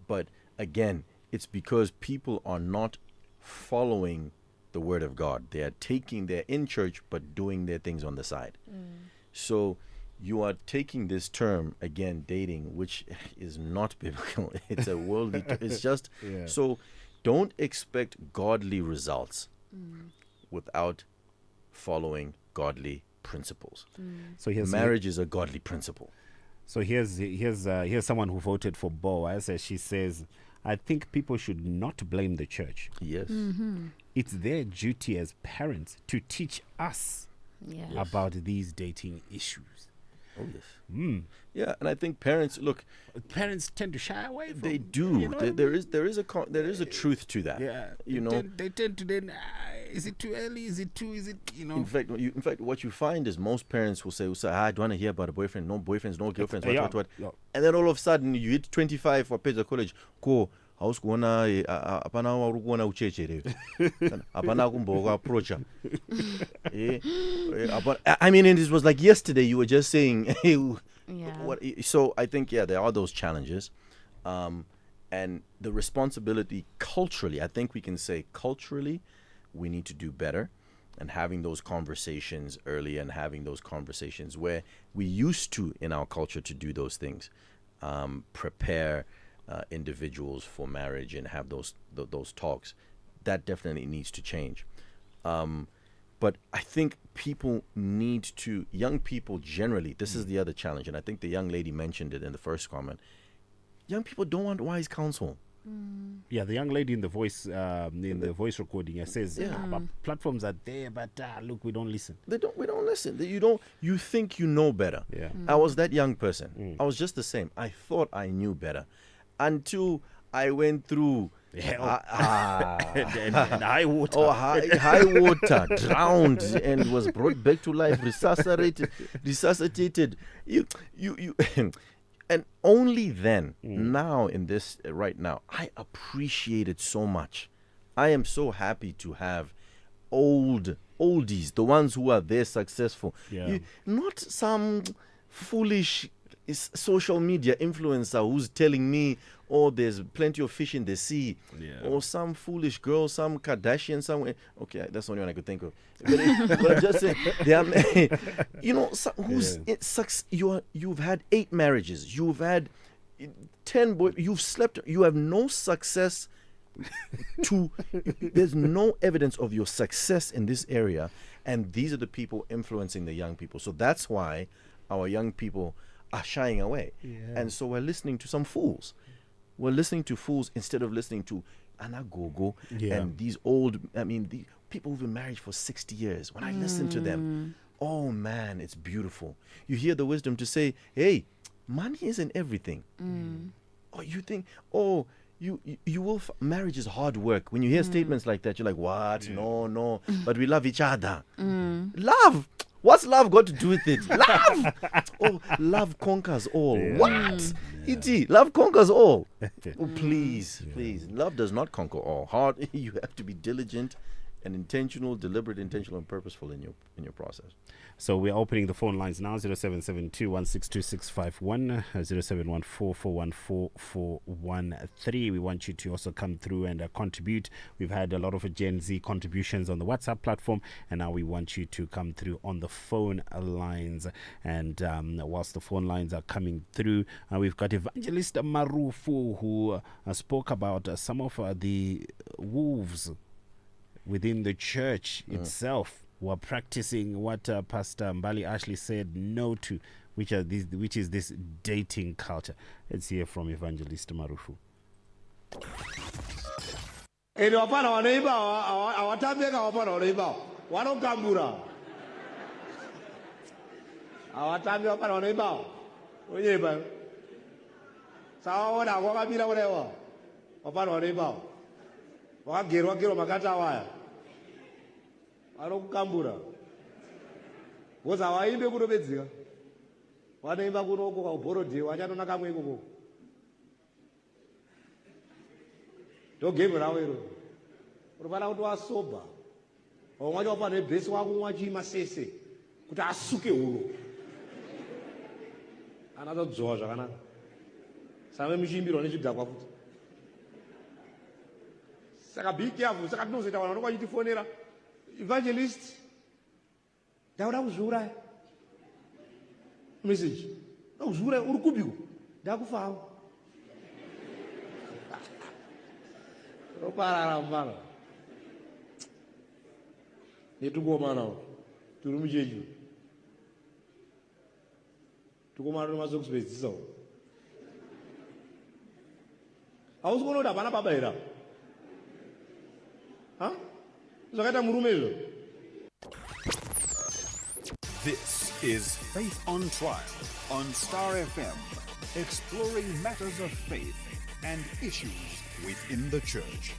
But again, it's because people are not following the word of God. They're in church, but doing their things on the side. So you are taking this term, again, dating, which is not biblical. It's a worldly, it's just, so don't expect godly results without following godly principles. So marriage is a godly principle. So here's someone who voted for Boaz, as she says, I think people should not blame the church. Yes. It's their duty as parents to teach us about these dating issues. Oh, yes. Yeah, and I think parents tend to shy away from. They do. You know, there is a truth to that. Yeah. You know, they tend to then. Is it too early? Is it you know? In fact, what you find is most parents will say, I don't want to hear about a boyfriend, no boyfriends, no girlfriends, what. Yeah. And then all of a sudden you hit 25 for page of college. Go. House kuona apana kuona uchechere apana kumboga approach. I mean, it was like yesterday you were just saying what, so I think there are those challenges, and the responsibility culturally, I think we can say culturally we need to do better, and having those conversations early, and having those conversations where we used to in our culture to do those things, prepare individuals for marriage and have those talks. That definitely needs to change. But I think young people generally, this is the other challenge, and I think the young lady mentioned it in the first comment. Young people don't want wise counsel. Yeah, the young lady in the voice recording says, but platforms are there, but look, we don't listen. We don't listen. You think you know better. Yeah. I was that young person. I was just the same. I thought I knew better until I went through and high water. Oh, high water, drowned, and was brought back to life, resuscitated. You and only then, now in this right now, I appreciate it so much. I am so happy to have oldies, the ones who are there successful. Yeah. Not some foolish social media influencer who's telling me, oh, there's plenty of fish in the sea, or some foolish girl, some Kardashian somewhere. Okay, that's the only one I could think of. But I'm just saying, it sucks. You've had 8 marriages, you've had 10 boys, you've slept, you have no success. There's no evidence of your success in this area, and these are the people influencing the young people. So that's why our young people are shying away, and so we're listening to some fools. We're listening to fools instead of listening to Anagogo and these the people who've been married for 60 years. When I listen to them, oh man, it's beautiful. You hear the wisdom to say, hey, money isn't everything. Or you think, you will marriage is hard work. When you hear statements like that, you're like, what? No, but we love each other. Love. What's love got to do with it? Love! Oh, love conquers all. What? E.T., love conquers all. Oh, please. Love does not conquer all. You have to be diligent and intentional, deliberate, intentional, and purposeful in your process. So we're opening the phone lines now, 0772-162-651, 0714-414-413. We want you to also come through and contribute. We've had a lot of Gen Z contributions on the WhatsApp platform, and now we want you to come through on the phone lines. And whilst the phone lines are coming through, we've got Evangelist Marufu, who spoke about some of the wolves within the church itself, who are practicing what Pastor Mbali Ashley said no to, which is this dating culture. Let's hear from Evangelist Marufu. Arokambura woza waimbe kutopedzika wanoimba kunoko kaubhorodhi wachatona kamwe ikoko ndogemu rawo iro unofana kuti wasobha wamwe wacho wapanha bhesi wakumwa chimasese kuti asuke huro anatodzowa zvakanaka same muchiimbirwa nechidhakwa futi saka be careful. Saka tinozoita vanhu vanonga vachitifonera, evangelist, ndauda kuzviuraya message, ndauda kuzviuraya, uri kupiko? Ndakufawo. Roparara mwana. Netungomana turi muchechu. Tukomana nomazokuzopedzisa. Hausi kuona kuti hapana baba here. Zvakaita murume izvo. This is Faith on Trial on Star FM, exploring matters of faith and issues within the church.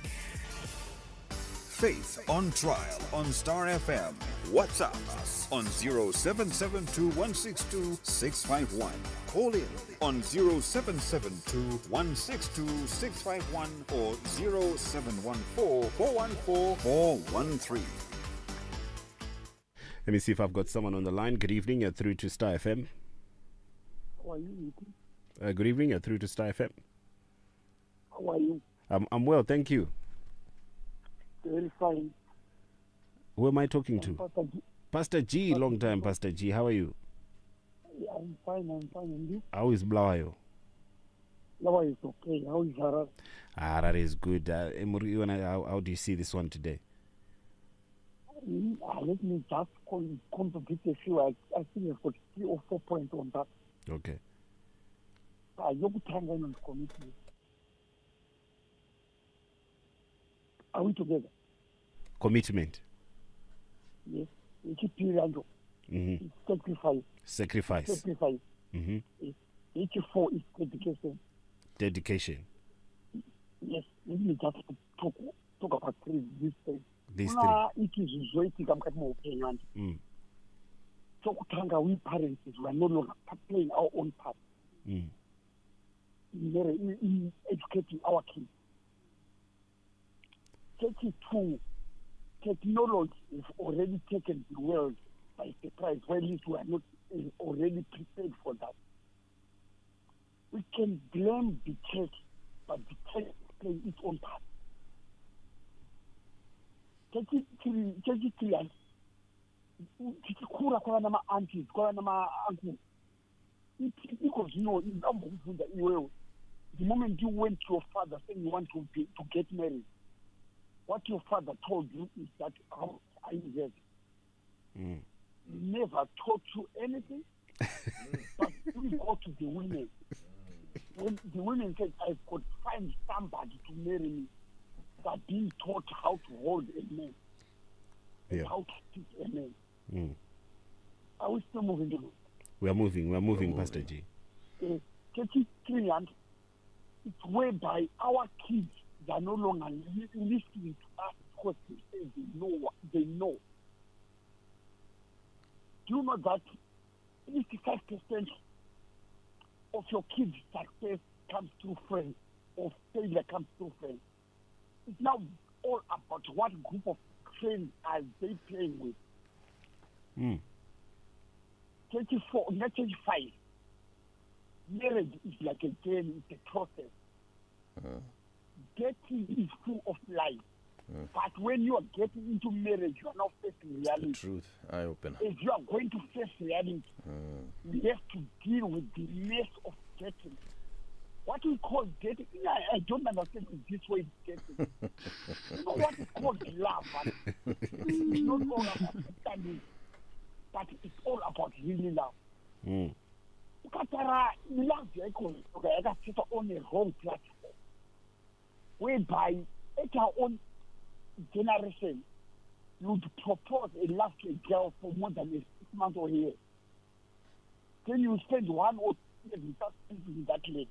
Faith on Trial on Star FM. WhatsApp us on 0772162651. Call in on 0772162651 or 0714414413. Let me see if I've got someone on the line. Good evening, you're through to Star FM. How are you? Good evening, you're through to Star FM. How are you? I'm well, thank you. Very fine. Who am I talking to? Pastor G. Pastor G, long time Pastor G. How are you? Yeah, I'm fine. And you? How is Blayo? Lawa is okay. How is Harar? That is good. Emuri, how do you see this one today? Let me just contribute a few. I think I've got 3 or 4 points on that. Okay. Yokuthanda and commitment. Are we together? Commitment. Yes. It's period. Mm-hmm. It's sacrifice. Sacrifice. Sacrifice. Mm-hmm. It's 4 is dedication. Dedication. Yes. Let me just talk about 3 these days. These 3. It is usually more opinion. So we parents we are no longer playing our own part. In educating our kids. 32, technology has already taken the world by surprise, while we are not already prepared for that. We can blame the church, but the church is playing its own part. 33 and tichikura kwava nama-aunties kwava nama-uncle because the moment you went to your father saying you want to get married, what your father told you is that how are you ready? Never taught you anything. But we go to the women. When the women said, I've got to find somebody to marry me, that being taught how to hold a man, how to teach a man. Are we still moving to? We are moving, Pastor G. 33 and it's whereby our kids are no longer listening to us because they say they know. Do you know that 55% of your kids' success comes through friends, or failure comes through friends? It's now all about what group of friends are they playing with. 24, not 25. Marriage is like a journey, it's a process. Dating is full of life. But when you are getting into marriage, you are now facing reality. The truth, eye opener. If you are going to face reality, you have to deal with the mess of dating. What we call dating, I don't understand this way dating. You know what is called love, but it's not all about understanding, but it's all about really love. Ukatara love yakho on a wrong platform, whereby at our own generation, you would propose a love to a girl for more than 6 months or a year. Then you spend 1 or 2 years without speaking that lady.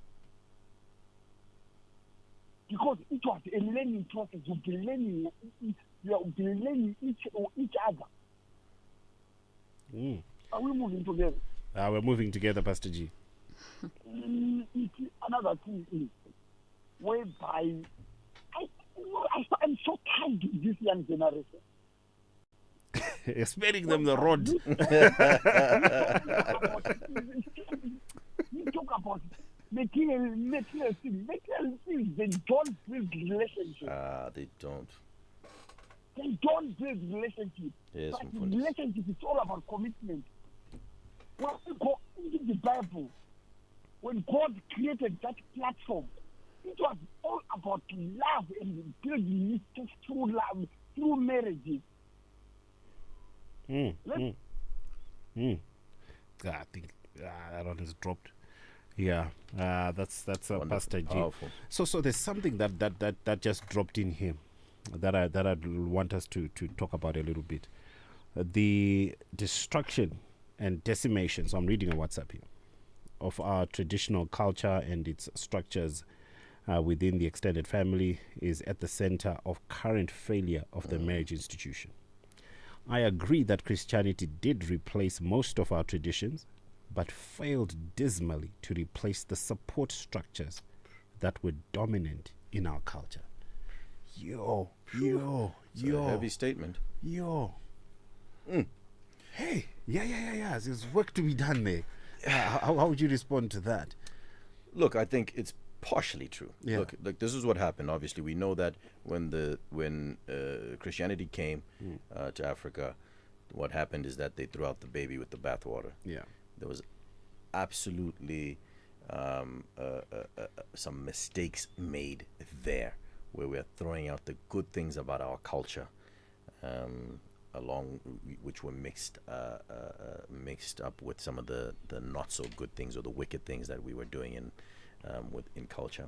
Because it was a learning process. You'll be learning each other. Are we moving together? We're moving together, Pastor G. Another thing is whereby I'm so tired of this young generation. Sparing them the road. You talk about material things. Material things, they don't build relationships. They don't. They don't build relationships. Yes, but relationship is all about commitment. When we go into the Bible, when God created that platform, it was all about love and building it through love, through marriages. I think that one is dropped. Yeah, that's Pastor G. Powerful. So there's something that just dropped in here that I'd want us to talk about a little bit. The destruction and decimation. So I'm reading a WhatsApp here of our traditional culture and its structures within the extended family is at the center of current failure of the marriage institution. I agree that Christianity did replace most of our traditions, but failed dismally to replace the support structures that were dominant in our culture. Yo. It's a heavy statement. Hey, yeah. There's work to be done there. How would you respond to that? Look, I think it's partially true. Yeah. Look, this is what happened. Obviously, we know that when Christianity came to Africa, what happened is that they threw out the baby with the bathwater. Yeah. There was absolutely some mistakes made there, where we are throwing out the good things about our culture, along which were mixed up with some of the not so good things or the wicked things that we were doing in culture.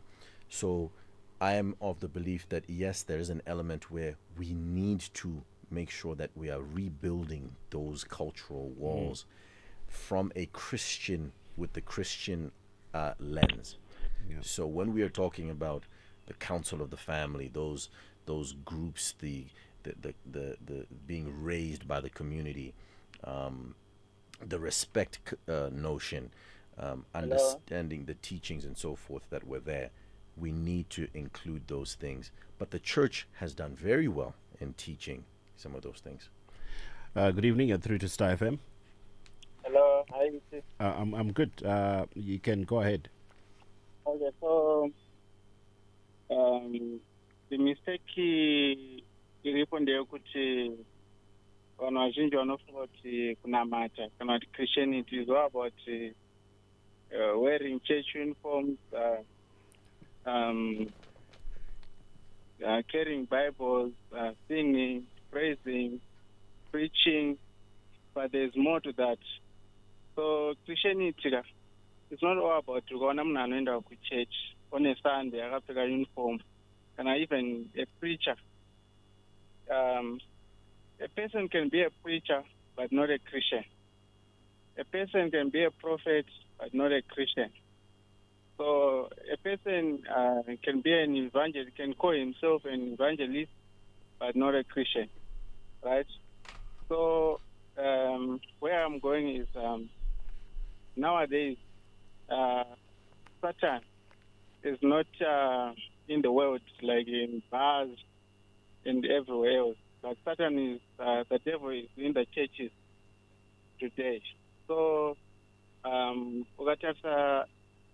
So I am of the belief that yes, there is an element where we need to make sure that we are rebuilding those cultural walls from a Christian, with the Christian lens. So when we are talking about the council of the family, those groups, the being raised by the community, the respect notion, understanding the teachings and so forth that were there, we need to include those things. But the church has done very well in teaching some of those things. Good evening. You're through to Star FM. Hello, hi. I'm good. You can go ahead. Okay, so the mistake iripo ndeyekuti vanhu vazhinji vanofunga kuti kunamata kana kuti Christianity is all about wearing church uniforms, carrying Bibles, singing, praising, preaching, but there's more to that. So Christianity is not all about ukaona munhu anoenda kuchurch on a Sunday akapfeka uniform, kana even a preacher. A person can be a preacher but not a Christian. A person can be a prophet but not a Christian. So a person can be an evangelist, can call himself an evangelist but not a Christian, right? So where I'm going is nowadays Satan is not in the world like in bars and everywhere else. But Satan is, the devil is in the churches today. So ukatarisa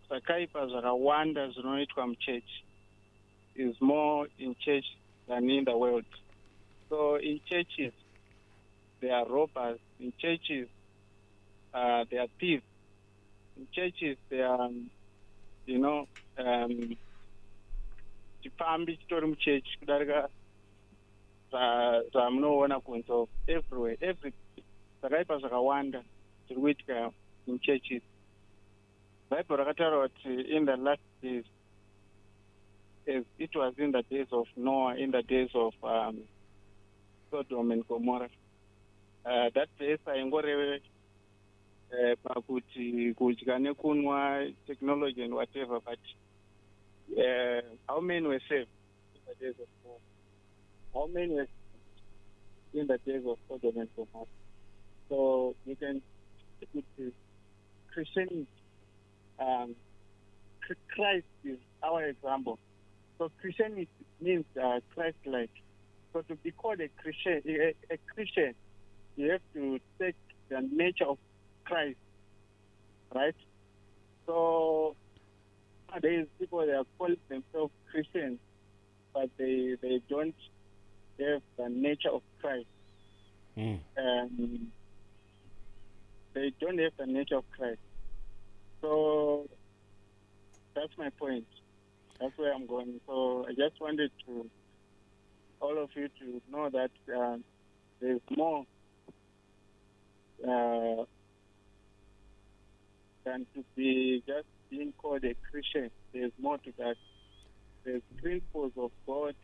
zvakaipa zvakawanda zvinoitwa muchurch is more in church than in the world. So in churches there are robbers, in churches there are thieves, in churches there are chipambi chitori muchechi kudarika zvamunoona kunze everywhere, every zvakaipa zvakawanda zviri kuitika in churches. Bible rakataura kuti in the last days, as it was in the days of Noah, in the days of Sodom and Gomorrah. That verse haingoreve pakuti kudya nekunwa, technology and whatever, but how many were saved in the days of Noah? How many were saved in the days of Sodom and Gomorrah? So you can put Christianity. Christ is our example. So Christianity means Christ-like. So to be called a Christian, you have to take the nature of Christ, right? So nowadays people, they are calling themselves Christians, but they don't have the nature of Christ. They don't have the nature of Christ. So that's my point. That's where I'm going. So I just wanted to all of you to know that there's more than to be just being called a Christian. There's more to that. There's principles of God.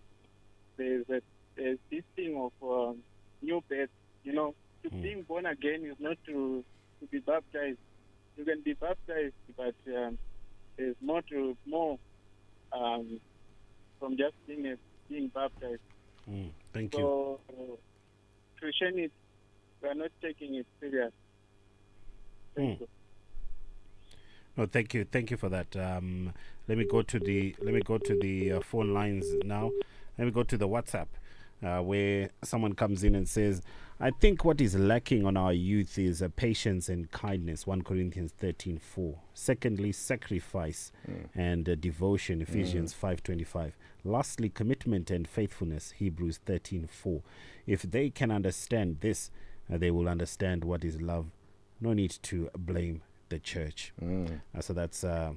There's this thing of new birth. To being born again is not to be baptized. You can be baptized, but there's more from just being baptized. Thank you. So Christianity, we are not taking it serious. Thank you. No, thank you for that. Let me go to the phone lines now. Let me go to the WhatsApp, where someone comes in and says, I think what is lacking on our youth is patience and kindness, 1 Corinthians 13:4. Secondly, sacrifice and devotion, Ephesians 5:25. Lastly, commitment and faithfulness, Hebrews 13:4. If they can understand this, they will understand what is love. No need to blame the church. So that's a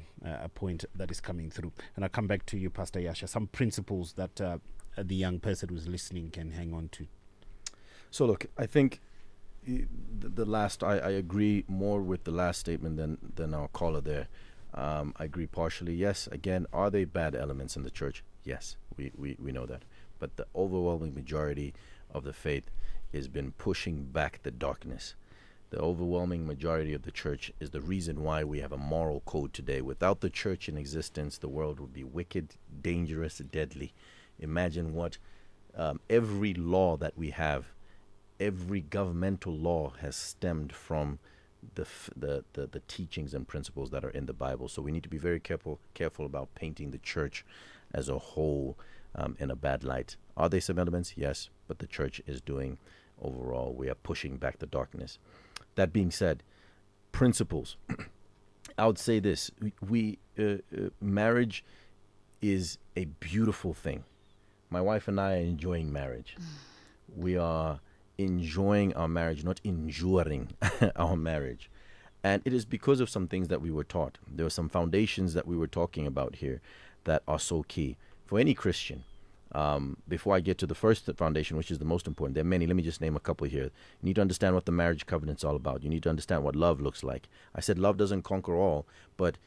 point that is coming through. And I'll come back to you, Pastor Yasha. Some principles that the young person who's listening can hang on to. So look, I think the last, I agree more with the last statement than our caller there. I agree partially. Yes, again, are there bad elements in the church? Yes, we know that. But the overwhelming majority of the faith has been pushing back the darkness. The overwhelming majority of the church is the reason why we have a moral code today. Without the church in existence, the world would be wicked, dangerous, deadly. Imagine what every law that we have, every governmental law has stemmed from the teachings and principles that are in the Bible. So we need to be very careful about painting the church as a whole in a bad light. Are there some elements? Yes, but the church is doing overall. We are pushing back the darkness. That being said, principles. I would say this: marriage is a beautiful thing. My wife and I are enjoying marriage. We are enjoying our marriage, not enduring our marriage. And it is because of some things that we were taught. There are some foundations that we were talking about here that are so key for any Christian. Before I get to the first foundation, which is the most important, there are many. Let me just name a couple here. You need to understand what the marriage covenant's all about. You need to understand what love looks like. I said love doesn't conquer all, but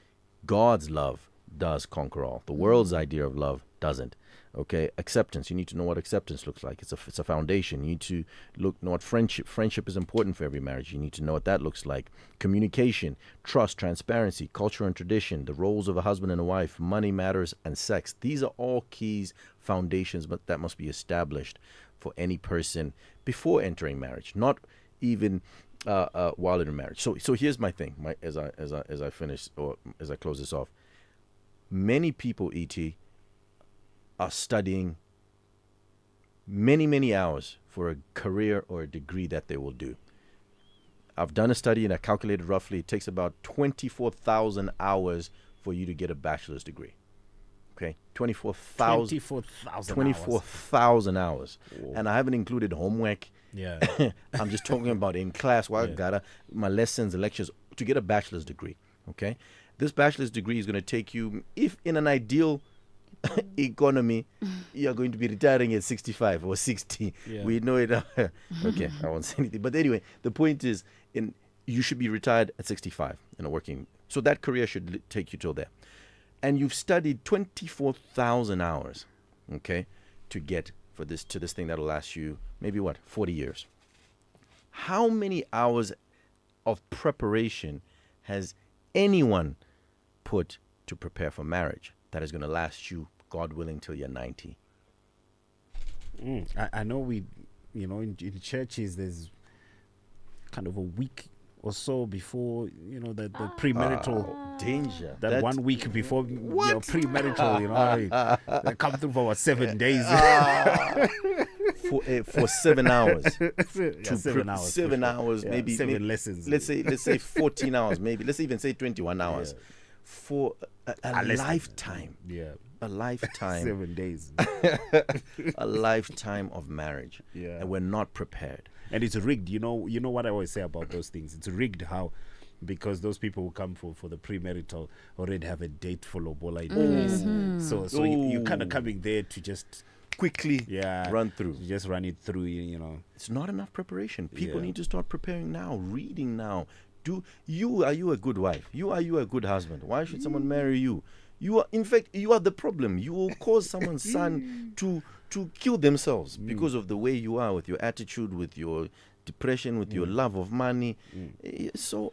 God's love does conquer all. The world's idea of love doesn't. Okay, acceptance. You need to know what acceptance looks like. It's a foundation. You need to know what friendship is important for every marriage. You need to know what that looks like. Communication, trust, transparency, culture and tradition, the roles of a husband and a wife, money matters, and sex. These are all keys, foundations, but that must be established for any person before entering marriage, not even while in a marriage. So here's my thing. As I finish, or as I close this off, many people, E.T., are studying many hours for a career or a degree that they will do. I've done a study and I calculated roughly it takes about 24,000 hours for you to get a bachelor's degree. Okay, 24,000 hours. Whoa. And I haven't included homework. Yeah. I'm just talking about in class, my lessons, the lectures, to get a bachelor's degree. Okay, this bachelor's degree is going to take you, if in an ideal economy, you're going to be retiring at 65 or 60. Yeah. We know it. Okay, I won't say anything. But anyway, the point is, you should be retired at 65 working. So that career should take you till there. And you've studied 24,000 hours, okay, to get to this thing that'll last you maybe 40 years. How many hours of preparation has anyone put to prepare for marriage that is going to last you, God willing, till you're 90? I know in churches there's kind of a week or so before, the premarital danger. That 1 week before premarital, they come through for 7 days. For 7 hours. 7 hours. 7 hours, maybe 7 lessons. Let's say 14 hours, maybe. Let's even say 21 hours. Yeah. For a lifetime. Yeah. A lifetime. 7 days. A lifetime of marriage. Yeah. And we're not prepared. And it's rigged. You know what I always say about those things? It's rigged how, because those people who come for the premarital already have a date for lobola in place. So you're kind of coming there to just quickly run through. You just run it through, It's not enough preparation. People need to start preparing now, reading now. Are you a good wife? Are you a good husband? Why should someone marry you? In fact, you are the problem. You will cause someone's son to kill themselves because of the way you are, with your attitude, with your depression, with your love of money. So,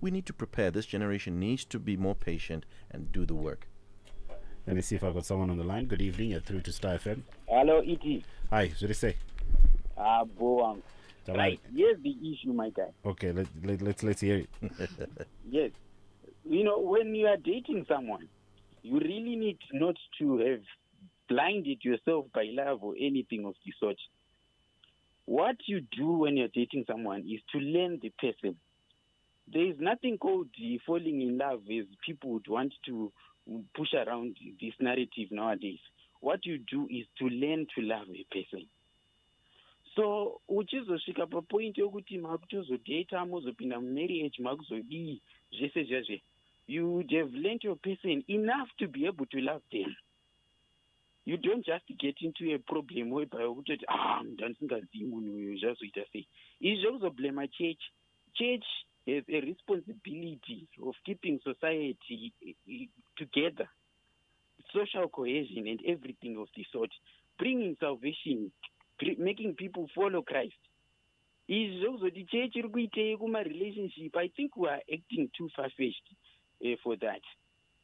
we need to prepare. This generation needs to be more patient and do the work. Let me see if I've got someone on the line. Good evening. You're through to Star FM. Hello, E.T. Hi, what do you say? Boam. Right, here's the issue, my guy. Okay, let's hear it. Yes. When you are dating someone, you really need not to have blinded yourself by love or anything of the sort. What you do when you're dating someone is to learn the person. There is nothing called falling in love, as people would want to push around this narrative nowadays. What you do is to learn to love a person. So uchizosvika papoint yokuti makutozodata mozopinda mumarriage makuzodii zvese zvazve, you would have learned your person enough to be able to love them. You don't just get into a problem whereby ukutoti ndandisingazivi munhu uyu zvazoita sei. Izvi zvekuzoblema church has a responsibility of keeping society together, social cohesion and everything of the sort, bringing salvation, making people follow Christ. Izvi zvekuzoti church iri kuitei kuma-relationship, I think we are acting too far-fetched for that.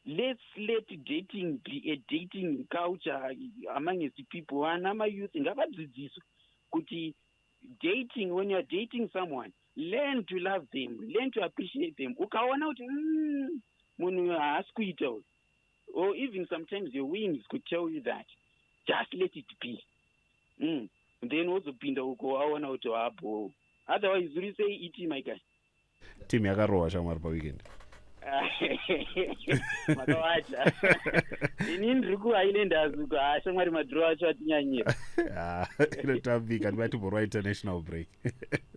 Let's let dating be a dating culture among the people. Anama youth ngavadzidziswe kuti dating, when you are dating someone, learn to love them, learn to appreciate them. Ukaona kuti munhu haasi kuita uyu, or even sometimes your wings could tell you that, just let it be. Then wozopinda uko waona kuti wapo. Otherwise uri sei iti my guy. Team yakarohwa shamwari paweekend. Makawacha. Ini ndiri kuIslanders uko shamwari madhiro acho atinyanyira. Inotambika ndivatimborwa international break.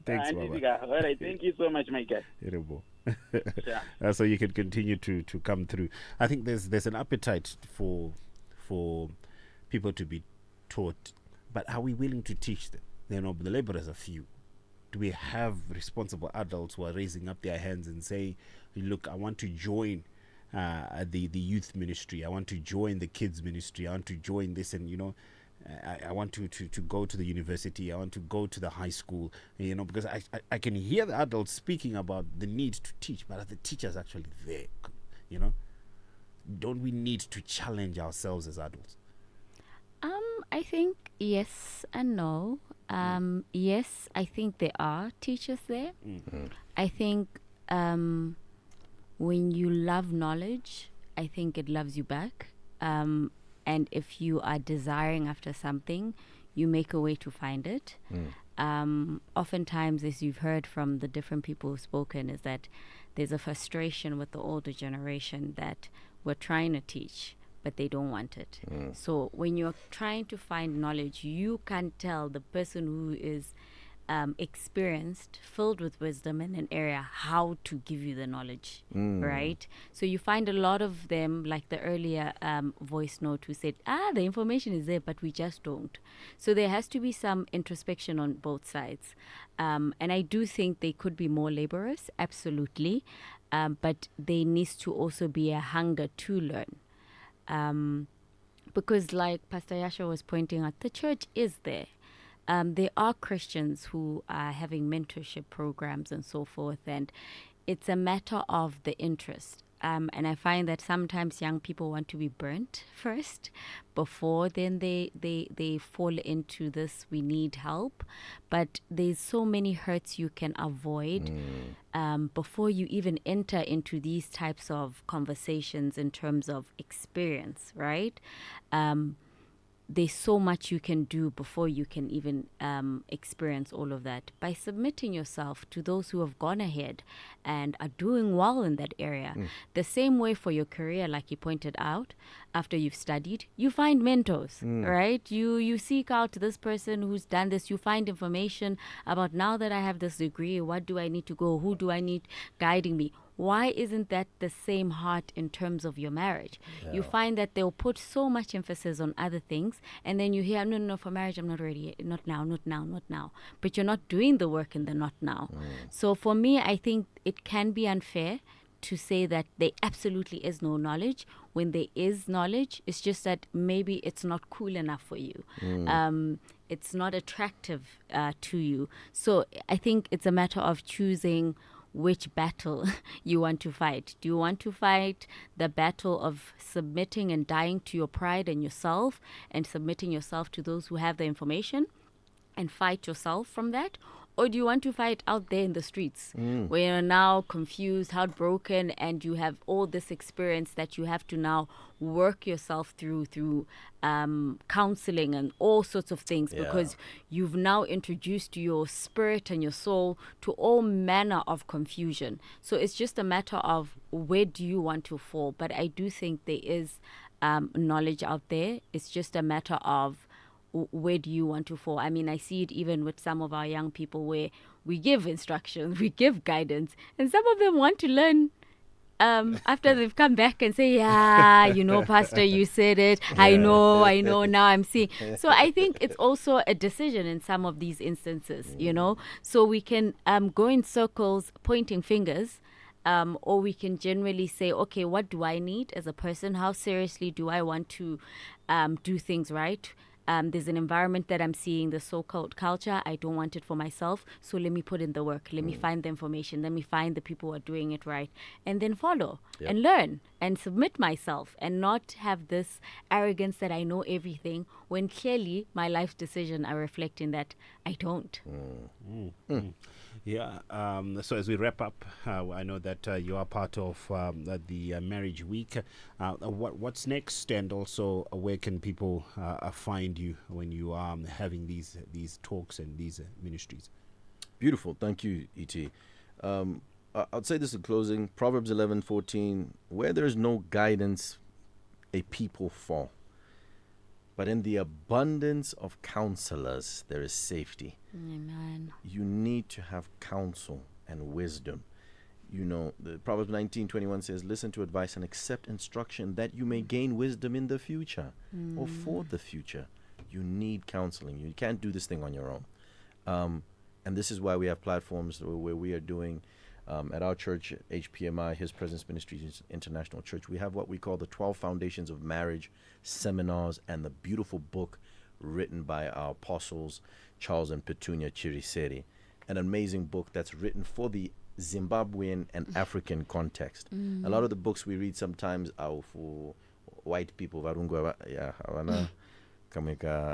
Thanks, Baba. All right, thank you so much, my guy. So you can continue to come through. I think there's an appetite for people to be taught, but are we willing to teach them? The laborers are few. Do we have responsible adults who are raising up their hands and saying, look, I want to join the youth ministry, I want to join the kids ministry, I want to join this, and I want to go to the university, I want to go to the high school, because I can hear the adults speaking about the need to teach, but are the teachers actually there? Don't we need to challenge ourselves as adults? I think yes and no. Yes, I think there are teachers there. I think when you love knowledge, I think it loves you back. And if you are desiring after something, you make a way to find it. Oftentimes, as you've heard from the different people who've spoken, is that there's a frustration with the older generation that we're trying to teach, but they don't want it. So when you're trying to find knowledge, you can tell the person who is experienced, filled with wisdom in an area, how to give you the knowledge, right? So you find a lot of them, like the earlier voice note who said, the information is there, but we just don't. So there has to be some introspection on both sides. And I do think they could be more laborious, absolutely. But there needs to also be a hunger to learn. Because like Pastor Yasha was pointing out, the church is there. There are Christians who are having mentorship programs and so forth, and it's a matter of the interest. And I find that sometimes young people want to be burnt first before then they fall into this, we need help. But there's so many hurts you can avoid before you even enter into these types of conversations in terms of experience, right? There's so much you can do before you can even experience all of that by submitting yourself to those who have gone ahead and are doing well in that area. The same way for your career, like you pointed out, after you've studied, you find mentors, right? You seek out this person who's done this. You find information about, now that I have this degree, what do I need to go? Who do I need guiding me? Why isn't that the same heart in terms of your marriage? You find that they'll put so much emphasis on other things, and then you hear, no, for marriage, I'm not ready. Not now. But you're not doing the work in the not now. So for me, I think it can be unfair to say that there absolutely is no knowledge when there is knowledge. It's just that maybe it's not cool enough for you. It's not attractive to you. So I think it's a matter of choosing which battle you want to fight. Do you want to fight the battle of submitting and dying to your pride and yourself and submitting yourself to those who have the information and fight yourself from that? Or do you want to fight out there in the streets where you're now confused, heartbroken, and you have all this experience that you have to now work yourself through counseling and all sorts of things, because you've now introduced your spirit and your soul to all manner of confusion. So it's just a matter of where do you want to fall. But I do think there is knowledge out there. It's just a matter of where do you want to fall? I mean, I see it even with some of our young people where we give instructions, we give guidance, and some of them want to learn after they've come back and say, yeah, Pastor, you said it. I know, now I'm seeing. So I think it's also a decision in some of these instances, so we can go in circles pointing fingers, or we can generally say, okay, what do I need as a person? How seriously do I want to do things right? There's an environment that I'm seeing, the so-called culture. I don't want it for myself. So let me put in the work. Let me find the information. Let me find the people who are doing it right. And then follow and learn and submit myself and not have this arrogance that I know everything when clearly my life decision are reflecting that I don't. Yeah. So as we wrap up, I know that you are part of the Marriage Week. What's next, and also where can people find you when you are having these talks and these ministries? Beautiful. Thank you, E.T. I'd say this in closing. Proverbs 11:14, where there is no guidance, a people fall. But in the abundance of counselors, there is safety. Amen. You need to have counsel and wisdom. The Proverbs 19:21 says, listen to advice and accept instruction that you may gain wisdom in the future or for the future. You need counseling. You can't do this thing on your own. And this is why we have platforms where we are doing, at our church, HPMI, His Presence Ministries International Church, we have what we call the 12 Foundations of Marriage seminars, and the beautiful book written by our apostles, Charles and Petunia Chiriseri, an amazing book that's written for the Zimbabwean and African context. A lot of the books we read sometimes are for white people,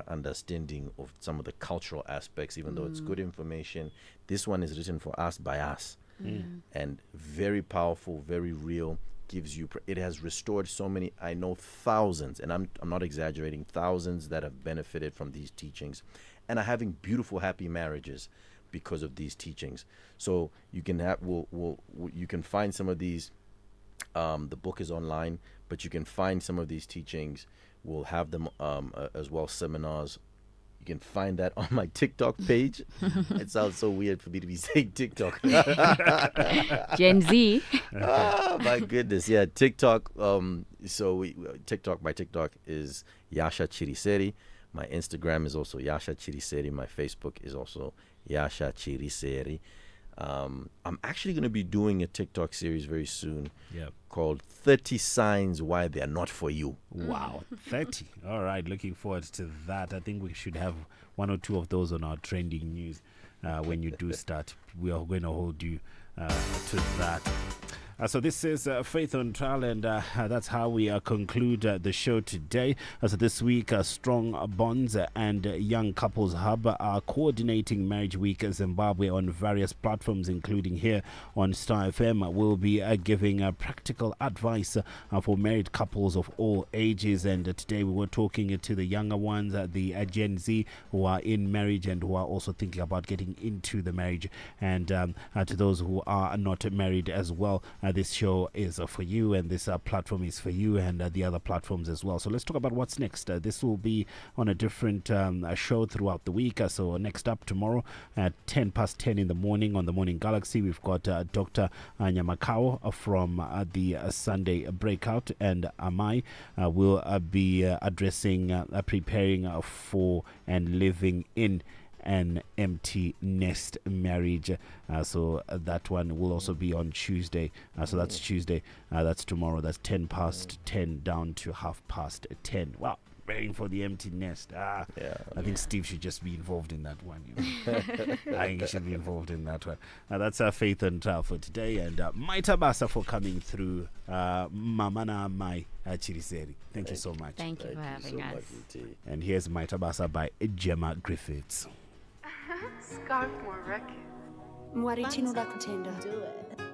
understanding of some of the cultural aspects, even though it's good information. This one is written for us by us. And very powerful, very real, gives you, it has restored so many, I know thousands, and I'm not exaggerating, thousands that have benefited from these teachings and are having beautiful, happy marriages because of these teachings. So you can have, you can find some of these, the book is online, but you can find some of these teachings. We'll have them as well, seminars. You can find that on my TikTok page. It sounds so weird for me to be saying TikTok. Gen Z. Oh, my goodness. Yeah, TikTok. TikTok, my TikTok is Yasha Chiriseri. My Instagram is also Yasha Chiriseri. My Facebook is also Yasha Chiriseri. I'm actually going to be doing a TikTok series very soon called 30 Signs Why They're Not For You. Wow, 30. All right, looking forward to that. I think we should have one or two of those on our trending news when you do start. We are going to hold you to that. So this is Faith on Trial, and that's how we conclude the show today. So this week, Strong Bonds and Young Couples Hub are coordinating Marriage Week Zimbabwe on various platforms, including here on Star FM. We'll be giving practical advice for married couples of all ages. And today we were talking to the younger ones, the Gen Z, who are in marriage and who are also thinking about getting into the marriage, and to those who are not married as well. This show is for you, and this platform is for you, and the other platforms as well. So let's talk about what's next. This will be on a different show throughout the week. So next up tomorrow at 10:10 in the morning on the Morning Galaxy, we've got Dr. Nyamakao from the Sunday Breakout, and Amai will be addressing preparing for and living in an empty nest marriage. So that one will also be on Tuesday. So that's Tuesday. That's tomorrow. That's 10:10 down to 10:30. Wow. Praying for the empty nest. I think Steve should just be involved in that one. I think he should be involved in that one. That's our Faith and Trial for today. And Maita Basa for coming through. Mamana Mai Chiriseri. Thank you so much. Thank you for having us. And here's Maita Basa by Gemma Griffiths. Scarf more record. Mwari chino la kutenda. Do it.